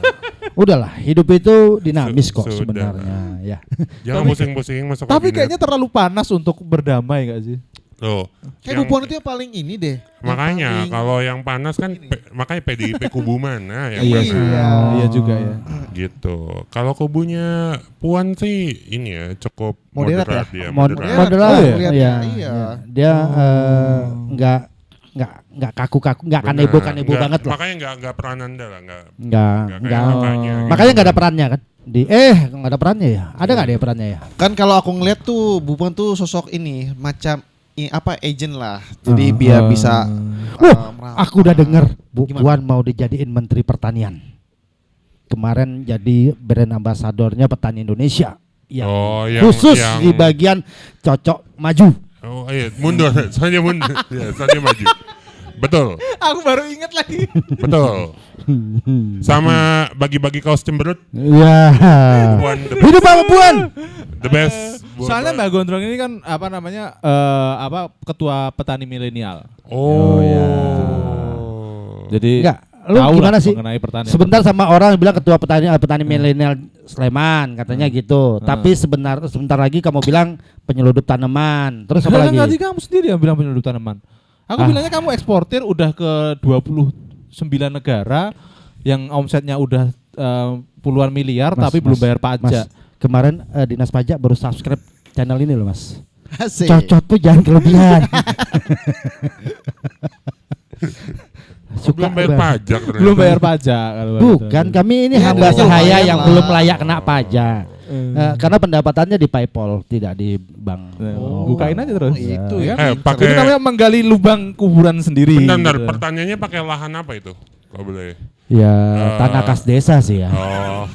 S2: Udahlah, hidup itu dinamis kok
S3: Sudah.
S2: sebenarnya ya.
S3: Jangan pusing-pusing masuk
S1: Tapi
S3: kabinet.
S1: kayaknya terlalu panas untuk berdamai gak sih?
S3: Tuh.
S4: Kayak Bu Puan itu yang paling ini deh.
S3: Makanya
S4: yang paling
S3: kalau yang panas kan makanya PDIP kubu mana yang
S1: Iya
S3: panas.
S1: sih.
S4: Iya.
S1: Iya juga ya.
S3: Gitu. Kalau kubunya Puan sih ini ya cukup
S4: Moderat
S3: moderat
S4: ya?
S3: ya.
S2: Moderat,
S1: Oh, iya?
S4: Lihatnya, iya.
S2: iya. Dia nggak kaku-kaku, nggak kanebo banget lah.
S3: Makanya nggak perananda lah, nggak
S2: Nggak.
S3: kayak makanya.
S2: Makanya nggak ada perannya kan? Nggak ada perannya ya? Ada nggak dia perannya ya?
S4: Kan kalau aku ngeliat tuh Bu Puan tuh sosok ini macam agent lah. Jadi biar bisa
S2: Aku udah denger Bu
S4: Gimana?
S2: Puan mau dijadiin Menteri Pertanian. Kemarin jadi brand ambasadornya Petani Indonesia. Yang khusus di bagian cocok maju.
S3: Oh iya, mundur, soalnya mundur, ya, soalnya maju. Betul,
S1: Aku baru ingat lagi.
S3: betul. Sama bagi-bagi kaos cemberut,
S2: Iya.
S3: Puan the best.
S2: Hidup apa Puan?
S3: The best. buat
S1: Soalnya
S3: Puan.
S1: Mbak Gondrong ini kan apa namanya ketua petani milenial.
S3: Oh,
S1: ya. Jadi
S2: Enggak. Lu
S1: tahu
S2: gimana
S1: lah
S2: sih?
S1: mengenai pertanian.
S2: Sebentar sama orang bilang ketua petani milenial Sleman katanya gitu. Tapi sebentar lagi kamu bilang penyeludup tanaman. Terus apa lagi?
S1: Tadi kamu sendiri yang bilang penyelundup tanaman. Aku bilangnya kamu eksportir udah ke 29 negara yang omsetnya udah puluhan miliar tapi belum bayar pajak.
S2: Kemarin Dinas Pajak baru subscribe channel ini loh Mas.
S4: Asik.
S2: Cocok tuh jangan kelebihan.
S3: Belum bayar pajak ternyata.
S1: Belum bayar pajak.
S2: Bukan, kami ini
S4: Ya,
S2: hamba
S4: lumayan
S2: sahaya yang
S4: lah.
S2: belum layak kena pajak. Karena pendapatannya di PayPal, tidak di bank.
S1: Bukain aja terus.
S4: Itu
S1: Ya
S4: ya.
S1: kan?
S3: pakai-
S1: Itu namanya menggali lubang kuburan sendiri.
S3: Bentar,
S1: gitu.
S3: pertanyaannya pakai lahan apa itu? Kalau boleh.
S2: Ya, tanah kas desa sih ya.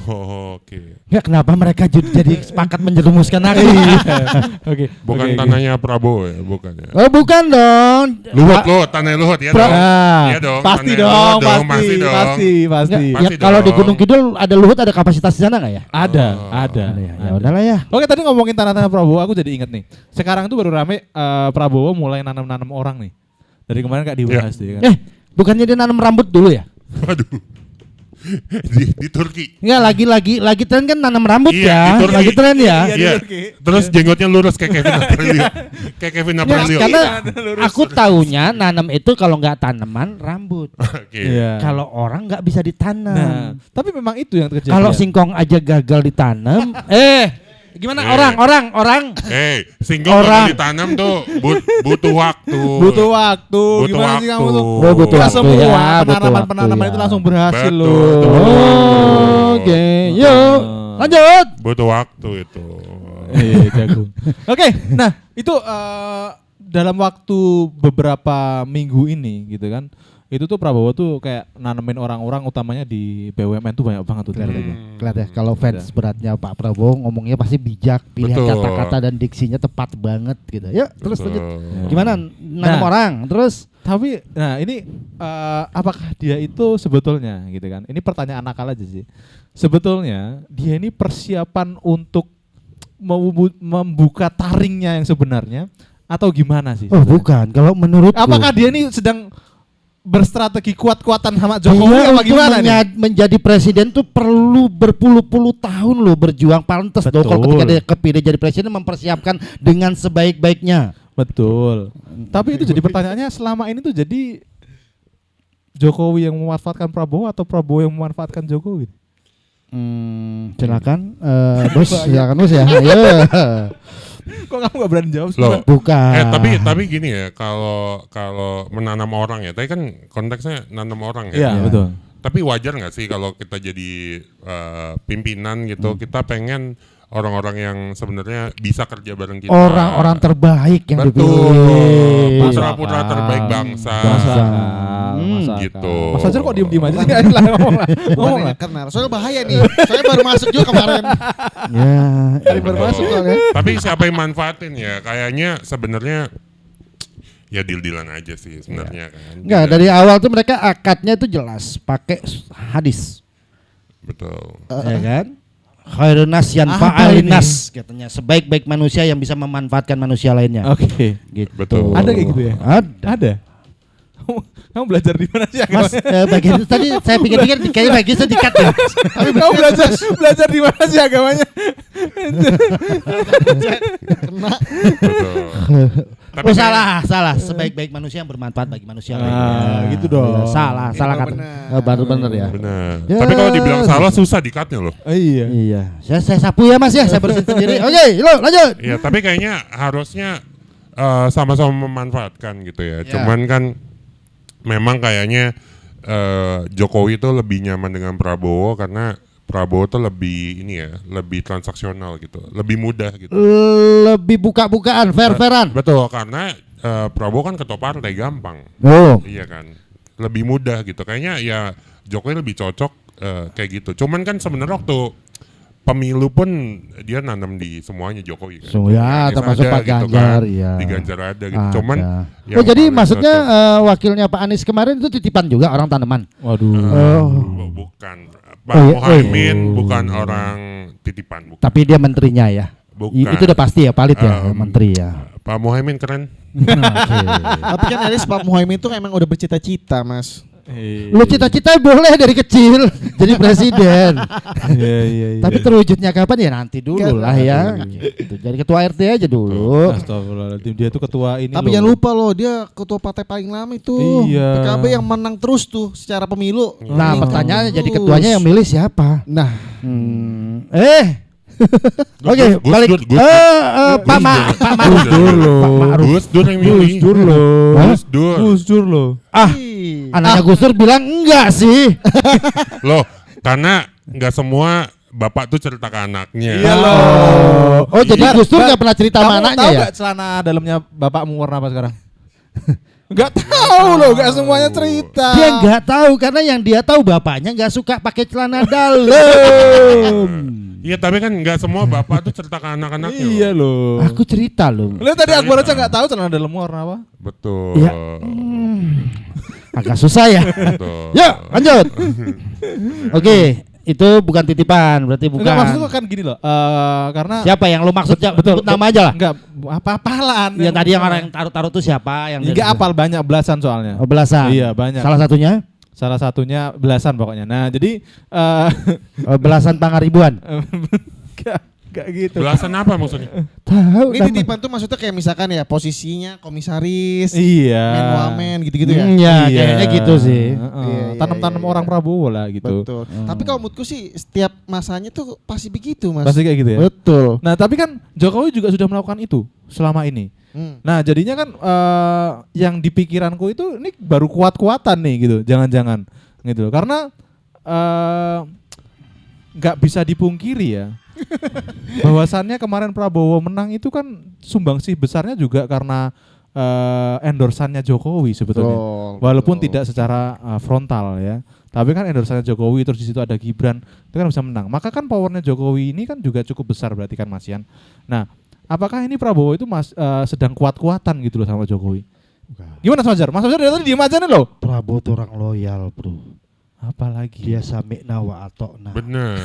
S3: Oh, oke.
S2: Ya kenapa mereka jadi sepakat menjerumuskan aku?
S1: Oke.
S3: Bukan
S1: oke.
S3: tanahnya Prabowo ya, bukan ya.
S2: Oh bukan dong.
S3: Luhut, tanah Luhut ya dong. Iya dong.
S1: Pasti
S3: tanah
S1: dong,
S3: Luhut dong,
S1: pasti
S3: dong.
S1: pasti.
S2: Ya,
S3: Pasti
S2: kalau di
S3: dong.
S2: Gunung Kidul ada Luhut, ada kapasitas di sana nggak ya?
S1: Ada.
S2: Ya udahlah ya.
S1: Oke, tadi ngomongin tanah-tanah Prabowo, aku jadi inget nih. Sekarang tuh baru rame Prabowo mulai nanam-nanam orang nih. Dari kemarin gak dibahas tuh ya kan.
S2: Bukannya dia nanam rambut dulu ya?
S3: Waduh. di Turki.
S2: Enggak, lagi tren kan nanam rambut
S3: Iya,
S2: ya.
S3: di Turki.
S2: Lagi tren ya.
S1: Iya, di
S3: Iya.
S1: Turki.
S3: Terus jenggotnya lurus kayak Kevin Aprilio. Kayak Kevin
S2: Ya,
S3: Aprilio.
S2: karena aku taunya nanam itu kalau nggak tanaman rambut.
S3: Oke.
S1: Iya.
S2: Kalau orang nggak bisa
S1: Nah,
S2: ditanam.
S1: tapi memang itu yang terjadi.
S2: Kalau singkong aja gagal ditanam, gimana orang?
S3: Singkong
S2: Orang.
S3: kalau ditanam tuh butuh waktu.
S1: butuh waktu.
S3: Butuh
S1: Gimana sih kamu tuh?
S3: waktu.
S2: Oh, butuh
S1: Nggak
S2: waktu
S1: semua
S2: ya, butuh
S1: penanaman-penanaman
S2: waktu
S1: itu
S2: ya.
S1: langsung berhasil
S3: Betul.
S1: loh.
S2: Oke, yuk lanjut.
S3: Butuh waktu itu.
S1: Iya, jago. Oke, nah itu dalam waktu beberapa minggu ini gitu kan. Itu tuh Prabowo tuh kayak nanemin orang-orang utamanya di BUMN tuh banyak banget tuh ternyata.
S2: Kelihatan ya, kalau fans beratnya Pak Prabowo ngomongnya pasti bijak, pilihan
S3: Betul.
S2: kata-kata dan diksinya tepat banget gitu. Yuk, terus lanjut.
S3: Betul.
S2: Gimana nanam
S1: Nah.
S2: orang? Terus
S1: Tapi nah ini apakah dia itu sebetulnya gitu kan? Ini pertanyaan nakal aja sih. Sebetulnya dia ini persiapan untuk membuka taringnya yang sebenarnya atau gimana sih?
S2: oh bukan, kalau menurutku
S1: Apakah dia ini sedang berstrategi kuat-kuatan sama Jokowi
S2: dia
S1: apa
S2: untuk
S1: gimana nih?
S2: menjadi presiden tuh perlu berpuluh-puluh tahun loh berjuang. Pantes dong kalau
S1: Betul.
S2: ketika dia kepilih jadi presiden mempersiapkan dengan sebaik-baiknya.
S1: Betul. Tapi itu jadi pertanyaannya selama ini tuh jadi Jokowi yang memanfaatkan Prabowo atau Prabowo yang memanfaatkan Jokowi?
S2: Silakan bos, silakan bos ya. Ayo.
S1: Kok kamu gak berani jawab?
S3: Loh.
S2: Bukan.
S3: Tapi gini ya, kalau menanam orang ya, tadi kan konteksnya nanam orang ya.
S1: Iya, betul.
S3: Tapi wajar nggak sih kalau kita jadi pimpinan gitu, kita pengen orang-orang yang sebenarnya bisa kerja bareng kita.
S2: Orang-orang terbaik yang
S3: Betul.
S2: dipilih.
S3: Putra-putra terbaik bangsa.
S1: Masuk
S2: Bangsa.
S1: akal, masuk
S3: Gitu.
S1: Mas Fajar kok diem aja sih? Ngomong lah.
S4: Kenal. Soalnya bahaya nih. Saya baru masuk juga kemarin.
S2: Ya.
S4: Baru masuk soalnya.
S3: Tapi siapa yang manfaatin ya? Kayaknya sebenarnya ya deal-dealan aja sih sebenarnya kan.
S2: Enggak, dari awal tuh mereka akadnya itu jelas pakai hadis.
S3: Betul.
S2: Ya kan? Khairun nas yanfa'un nas katanya, sebaik-baik manusia yang bisa memanfaatkan manusia lainnya.
S1: Oke.
S2: Gitu.
S3: Betul.
S1: Ada kayak gitu ya?
S2: Ada.
S1: Kamu belajar di mana sih?
S2: Mas, bagian itu tadi saya pikir-pikir kayaknya bagian itu dikat ya.
S1: Tapi kamu belajar di mana sih agamanya?
S4: Kena.
S3: Betul. Tapi
S2: Oh salah. Sebaik-baik manusia yang bermanfaat bagi manusia lainnya.
S1: Gitu dong.
S2: Salah kata. Baru bener ya.
S3: benar.
S2: Ya.
S3: Tapi kalau dibilang salah susah dikatnya loh.
S1: Iya.
S2: Iya. Saya sapu ya Mas ya, saya bersihin sendiri. Oke, lo lanjut.
S3: Iya, tapi kayaknya harusnya sama-sama memanfaatkan gitu ya.
S2: Ya.
S3: Cuman kan memang kayaknya Jokowi itu lebih nyaman dengan Prabowo karena Prabowo tuh lebih ini ya, lebih transaksional gitu, lebih mudah gitu.
S2: Lebih buka-bukaan, fair-fairan.
S3: Betul, karena Prabowo kan ketua partai gampang.
S2: Oh.
S3: Iya kan, lebih mudah gitu. Kayaknya ya Jokowi lebih cocok kayak gitu. Cuman kan sebenarnya waktu pemilu pun dia nanam di semuanya Jokowi kan.
S2: Ya,
S3: Anies
S2: termasuk
S3: ada
S2: Pak
S3: gitu
S2: Ganjar,
S3: kan.
S2: iya.
S3: Di Ganjar ada gitu.
S2: Ada.
S3: Cuman
S2: Oh jadi
S3: paling
S2: maksudnya
S3: cocok-
S2: wakilnya Pak Anies kemarin itu titipan juga orang tanaman.
S1: Waduh.
S3: bukan Pak
S2: Oh, iya.
S3: Muhaimin bukan orang titipan, bukan.
S2: Tapi dia menterinya ya.
S3: Bukan.
S2: Itu udah pasti ya, valid ya, menteri ya.
S3: Pak Muhaimin keren.
S4: Tapi kan Aris Pak Muhaimin itu emang udah bercita-cita, Mas.
S2: Lu cita-cita boleh dari kecil jadi presiden.
S1: Iya.
S2: Tapi terwujudnya kapan ya nanti dulu lah ya. Gitu. Jadi ketua RT aja dulu.
S1: Astagfirullahaladzim, dia tuh ketua ini
S4: Tapi
S1: loh.
S4: jangan lupa loh, dia ketua partai paling lama itu.
S1: Iya.
S4: PKB yang menang terus tuh secara pemilu.
S2: Nah,
S4: Menang
S2: pertanyaannya
S4: terus.
S2: jadi ketuanya yang milih siapa?
S4: Nah,
S2: Oke,
S3: Gus
S2: balik.
S3: Dur, Gus
S2: Pak Ma'ruf.
S1: Dur loh.
S3: Gus Dur yang milih.
S1: Dur loh.
S3: Gus Dur.
S1: Gus Dur loh.
S2: Anaknya Gus Dur bilang enggak sih.
S3: Loh, karena nggak semua bapak tuh cerita ke anaknya.
S1: Iya loh.
S2: Oh, jadi Gus Dur enggak pernah cerita sama anaknya
S1: tahu
S2: ya?
S1: nggak celana dalamnya bapakmu warna apa sekarang? Nggak tahu loh, nggak semuanya cerita.
S2: Dia enggak tahu karena yang dia tahu bapaknya enggak suka pakai celana dalam.
S3: Iya, tapi kan nggak semua bapak tuh cerita ke anak-anaknya.
S1: Iya loh.
S2: Aku cerita loh.
S1: Lu tadi Akbar aja nggak tahu celana dalammu warna apa?
S3: Betul.
S2: Iya. Agak susah ya.
S3: Betul.
S2: Yuk, lanjut. Oke, itu bukan titipan, berarti bukan.
S1: Enggak, maksudku kan gini loh. Karena
S2: Siapa yang lu maksud?
S1: Betul.
S2: Sebut nama aja lah.
S1: enggak apa-apalan.
S2: Yang tadi yang orang yang taruh-taruh tuh siapa yang
S1: enggak apal banyak belasan soalnya.
S2: Oh, belasan.
S1: Iya, banyak.
S2: Salah satunya
S1: Belasan pokoknya. Nah, jadi
S2: belasan pangaribuan.
S1: enggak gitu.
S3: Belasan apa maksudnya?
S2: Tahu.
S4: ini titipan tuh maksudnya kayak misalkan ya posisinya komisaris,
S1: Iya.
S4: menwamen gitu-gitu ya.
S2: Ya, kayaknya gitu sih.
S4: Iya,
S1: Tanam-tanam
S4: iya.
S1: orang Prabowo lah gitu.
S4: Betul. Tapi kalau menurutku sih setiap masanya tuh pasti begitu, Mas.
S1: Pasti kayak gitu ya.
S4: Betul.
S1: Nah, tapi kan Jokowi juga sudah melakukan itu selama ini. Nah, jadinya kan yang di pikiranku itu ini baru kuat-kuatan nih gitu. Jangan-jangan gitu. Karena nggak bisa dipungkiri ya. Bahwasannya kemarin Prabowo menang itu kan sumbangsih besarnya juga karena endorsannya Jokowi sebetulnya. Walaupun tidak secara frontal ya. Tapi kan endorsannya Jokowi terus di situ ada Gibran, itu kan bisa menang. Maka kan powernya Jokowi ini kan juga cukup besar berarti kan Mas Yan. Nah, apakah ini Prabowo itu sedang kuat-kuatan gitu loh sama Jokowi? Gimana Mas Fajar? Mas Fajar dari tadi diem aja nih loh.
S2: Prabowo tuh orang loyal, Bro.
S1: Apalagi
S2: Dia sami'na wa atokna.
S3: Bener.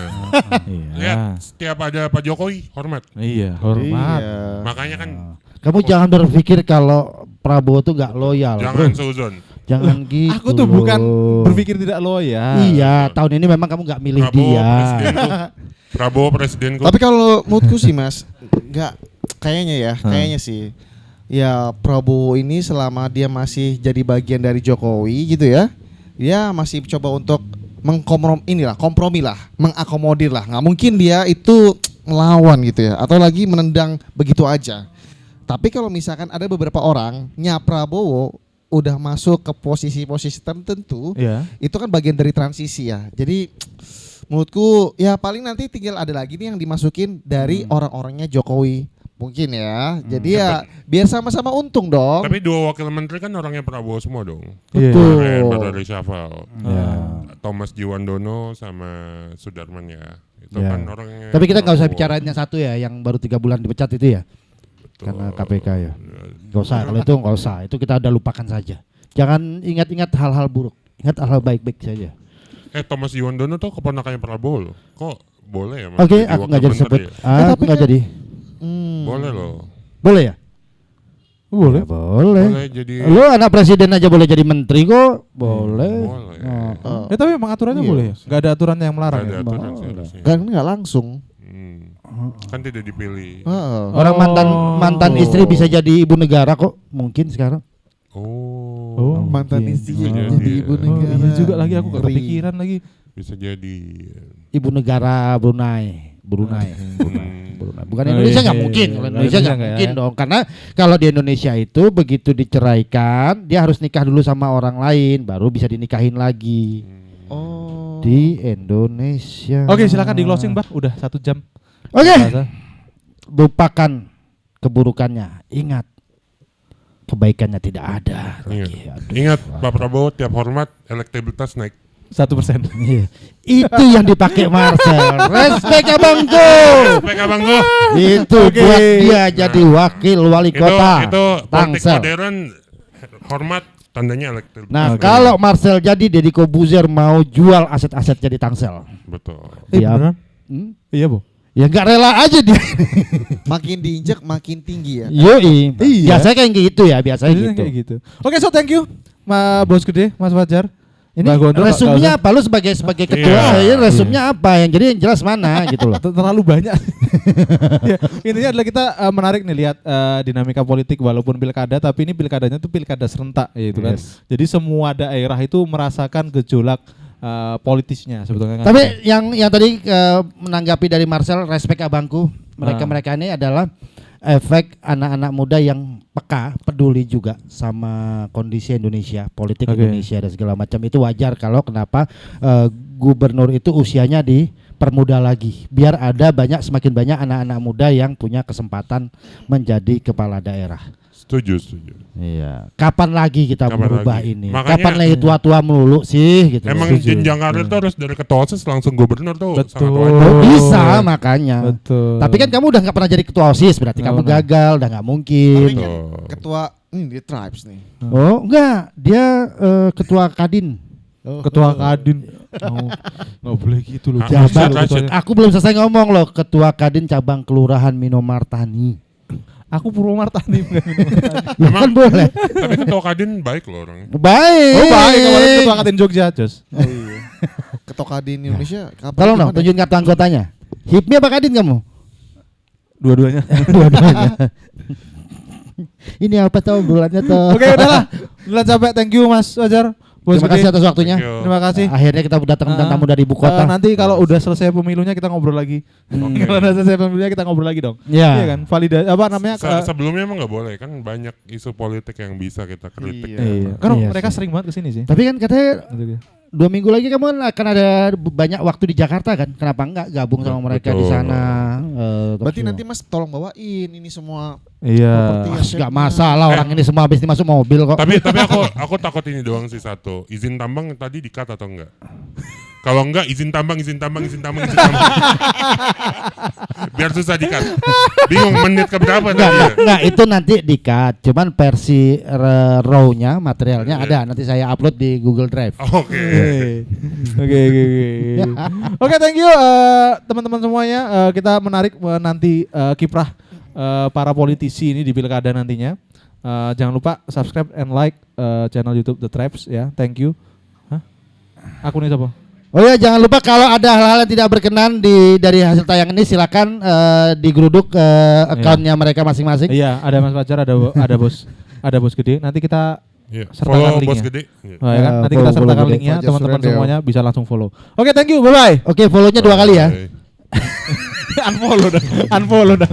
S1: iya.
S3: Lihat, setiap ada Pak Jokowi, hormat.
S1: Iya, hormat.
S3: Makanya kan
S2: Kamu jangan berpikir kalau Prabowo tuh gak loyal,
S3: jangan
S2: Bro.
S3: seuzon.
S2: Jangan gitu.
S1: Aku tuh
S2: loh.
S1: bukan berpikir tidak loyal.
S2: Iya, tahun ini memang kamu gak milih
S3: Prabowo
S2: dia.
S3: presidenku. Prabowo presidenku.
S4: Tapi kalau menurutku sih, Mas, enggak kayaknya sih. Ya Prabowo ini selama dia masih jadi bagian dari Jokowi gitu ya. Dia masih coba untuk kompromi lah, mengakomodir lah. Nggak mungkin dia itu melawan gitu ya, atau lagi menendang begitu aja. Tapi kalau misalkan ada beberapa orang Prabowo udah masuk ke posisi-posisi tertentu, itu kan bagian dari transisi ya. Jadi menurutku ya paling nanti tinggal ada lagi nih yang dimasukin dari orang-orangnya Jokowi Mungkin ya. Jadi ya biar sama-sama untung dong.
S3: Tapi 2 wakil menteri kan orangnya Prabowo semua dong.
S4: Betul.
S3: Baru reshuffle. Thomas Jiwandono sama Sudarman ya. Itu kan orangnya.
S2: Tapi kita nggak usah
S3: Prabowo.
S2: bicarain yang satu ya, yang baru 3 bulan dipecat itu ya.
S3: Betul.
S2: Karena KPK ya. Nggak usah, kalau itu nggak usah. Itu kita udah lupakan saja. Jangan ingat-ingat hal-hal buruk. Ingat hal-hal baik-baik saja.
S3: Thomas Jiwandono tuh keponakannya Prabowo loh. Kok boleh ya? Mas,
S2: Oke,
S3: jadi
S2: aku
S3: wakil
S2: nggak jadi sebut.
S3: menteri ya?
S2: Aku
S4: tapi
S2: nggak
S4: kan-
S2: jadi.
S3: Boleh loh.
S2: Boleh ya?
S1: Boleh.
S2: Ya, boleh.
S3: Boleh jadi.
S2: Lu anak presiden aja boleh jadi menteri kok. Boleh.
S3: Boleh.
S2: Oh.
S1: Ya tapi emang aturannya
S4: Iya.
S1: boleh ya? Gak ada aturan yang melarang
S3: Ada
S1: ya?
S3: aturan sih harusnya.
S4: Kan nggak langsung.
S3: Kan tidak dipilih.
S2: Orang mantan
S1: Oh.
S2: istri bisa jadi ibu negara kok mungkin sekarang.
S1: Oh,
S4: Mantan
S1: iya.
S4: istrinya
S3: Iya,
S4: jadi
S3: iya.
S4: ibu
S1: Oh,
S4: negara.
S1: iya juga lagi aku gak
S4: Ngeri.
S1: kepikiran lagi.
S3: Bisa jadi.
S2: Ibu negara Brunei. Brunei. Bukan
S1: Oh,
S2: Indonesia
S1: iya,
S2: nggak
S1: iya,
S2: mungkin.
S1: iya.
S2: Kalau Indonesia nggak
S1: Indonesia
S2: mungkin
S1: nggak ya?
S2: dong. Karena kalau di Indonesia itu begitu diceraikan, dia harus nikah dulu sama orang lain, baru bisa dinikahin lagi.
S4: Oh.
S2: Di Indonesia.
S1: Oke, silakan di closing, Bah. Udah 1 jam.
S2: Oke.
S1: Terasa.
S2: Lupakan keburukannya. Ingat, kebaikannya tidak ada.
S3: Ingat.
S2: lagi. Aduh.
S3: Ingat Pak Prabowo tiap hormat elektabilitas naik.
S1: 1%.
S2: Iya. Itu yang dipakai Marcel. Respect abangku.
S3: Baik Abang Go.
S2: Itu
S1: Oke.
S2: buat dia jadi wakil wali kota.
S3: Itu politik
S2: Tangsel.
S3: modern hormat tandanya elektabilitas.
S2: Nah,
S1: Oke.
S2: kalau Marcel jadi, Deddy Kobuzer mau jual aset-aset jadi Tangsel.
S3: Betul.
S2: Iya.
S1: Beneran?
S2: Hmm?
S1: Iya, Bu.
S2: Ya nggak rela aja dia.
S4: Makin diinjak makin tinggi ya.
S2: Yoi.
S1: Iya.
S2: Biasanya kayak gitu ya, biasanya
S1: Biasanya
S2: gitu.
S1: kayak gitu. Oke, so thank you. Bos gede, Mas Fajar.
S2: Ini
S1: Bang Gondrong,
S2: resumnya apa? Lu sebagai ketua,
S3: Iya.
S2: ya resumnya apa? Yang jadi yang jelas mana gitu loh.
S1: terlalu banyak. Ya, intinya adalah kita menarik nih lihat dinamika politik walaupun pilkada, tapi ini pilkadanya tuh pilkada serentak gitu kan. Jadi semua daerah itu merasakan gejolak politisnya sebetulnya kan.
S2: Tapi yang tadi menanggapi dari Marcel, respect abangku. Mereka ini adalah efek anak-anak muda yang peka, peduli juga sama kondisi Indonesia, politik
S1: Oke.
S2: Indonesia dan segala macam. Itu wajar kalau kenapa gubernur itu usianya dipermudah lagi. Biar ada semakin banyak anak-anak muda yang punya kesempatan menjadi kepala daerah.
S3: Setuju.
S2: Iya. Kapan lagi kita
S3: Kapan
S2: merubah
S3: lagi?
S2: ini?
S3: Makanya-
S2: Kapan lagi tua-tua melulu sih gitu.
S3: Emang
S1: Setuju.
S3: jenjang karir tuh harus dari ketua OSIS langsung gubernur tuh
S1: Betul.
S3: sangat wajar.
S2: Bisa makanya.
S1: Betul.
S2: Tapi kan kamu udah nggak pernah jadi ketua OSIS, berarti
S1: Nggak
S2: kamu
S1: pernah.
S2: gagal, udah nggak mungkin.
S4: Tapi
S3: Betul.
S4: ketua ini di Tribes nih.
S2: Oh enggak, dia ketua Kadin.
S1: ketua Kadin. Nggak boleh gitu loh.
S3: Ah,
S1: Jabat
S3: Rashid.
S1: ketuanya.
S2: Aku belum selesai ngomong loh, ketua Kadin cabang kelurahan Minomartani.
S1: Aku Purwomartani bukan Minomartani.
S2: Ya kan boleh.
S3: Tapi ketua Kadin baik loh orangnya.
S2: Baik.
S1: Oh baik, kemarin ketua Kadin Jogja, Jos.
S4: Oh iya. Ketua di Indonesia kapan?
S2: Tolong dong,
S4: gimana?
S2: tunjukin kartu anggotanya. HIPMI apa Kadin kamu?
S1: Dua-duanya.
S2: Dua-duanya. Ini apa tuh obrolannya tuh?
S1: Oke, udahlah. Udah capek. Thank you Mas Fajar. Bos
S2: Terima
S1: gede.
S2: kasih atas waktunya.
S3: Thank you.
S1: Terima kasih.
S2: Akhirnya kita datang tamu dari ibu kota.
S1: Nanti kalau udah selesai pemilunya kita ngobrol lagi. Kalau udah selesai pemilunya kita ngobrol lagi dong.
S2: Iya.
S1: Iya kan? Validasi apa namanya?
S3: Sebelumnya emang nggak boleh kan banyak isu politik yang bisa kita kritik.
S1: Iya. Kan
S2: Iya
S1: mereka
S2: sih.
S1: sering banget kesini sih.
S2: Tapi kan katanya
S1: Gitu ya.
S2: 2 minggu lagi kamu akan ada banyak waktu di Jakarta kan? Kenapa enggak gabung sama mereka di
S3: Betul.
S2: sana?
S4: Berarti nanti Mas tolong bawain ini semua.
S1: Iya.
S4: Properti.
S2: Gak masalah orang ini semua habis masuk mobil kok.
S3: Tapi aku takut ini doang sih satu. Izin tambang tadi di-cut atau enggak? Kalau enggak izin tambang. Biar susah di-cut. Bingung menit keberapa tadi.
S2: Enggak, itu nanti di-cut. Cuman versi raw-nya, materialnya
S3: Iya.
S2: ada. Nanti saya upload di Google Drive.
S3: Oke.
S1: Oke. Oke, thank you teman-teman semuanya. Kita menarik nanti kiprah para politisi ini di pilkada nantinya. Jangan lupa subscribe and like channel YouTube The Tribes ya. Thank you. Hah? Akunnya siapa?
S2: Oh ya, jangan lupa kalau ada hal-hal yang tidak berkenan dari hasil tayangan ini silakan digeruduk akunnya mereka masing-masing.
S1: Iya, ada Mas Fajar, ada bos gede. Nanti kita
S3: Iya.
S1: sertakan
S3: Follow
S1: linknya.
S3: Bos Gede. Iya.
S1: Oh, ya kan? Nanti kita
S2: Follow
S1: sertakan
S2: gede.
S1: linknya,
S4: Fajar
S1: teman-teman
S4: Surendeo.
S1: semuanya bisa langsung follow. Oke, thank you. Bye bye.
S2: Oke, follow-nya 2 kali ya.
S3: Bye.
S1: Unfollow dah.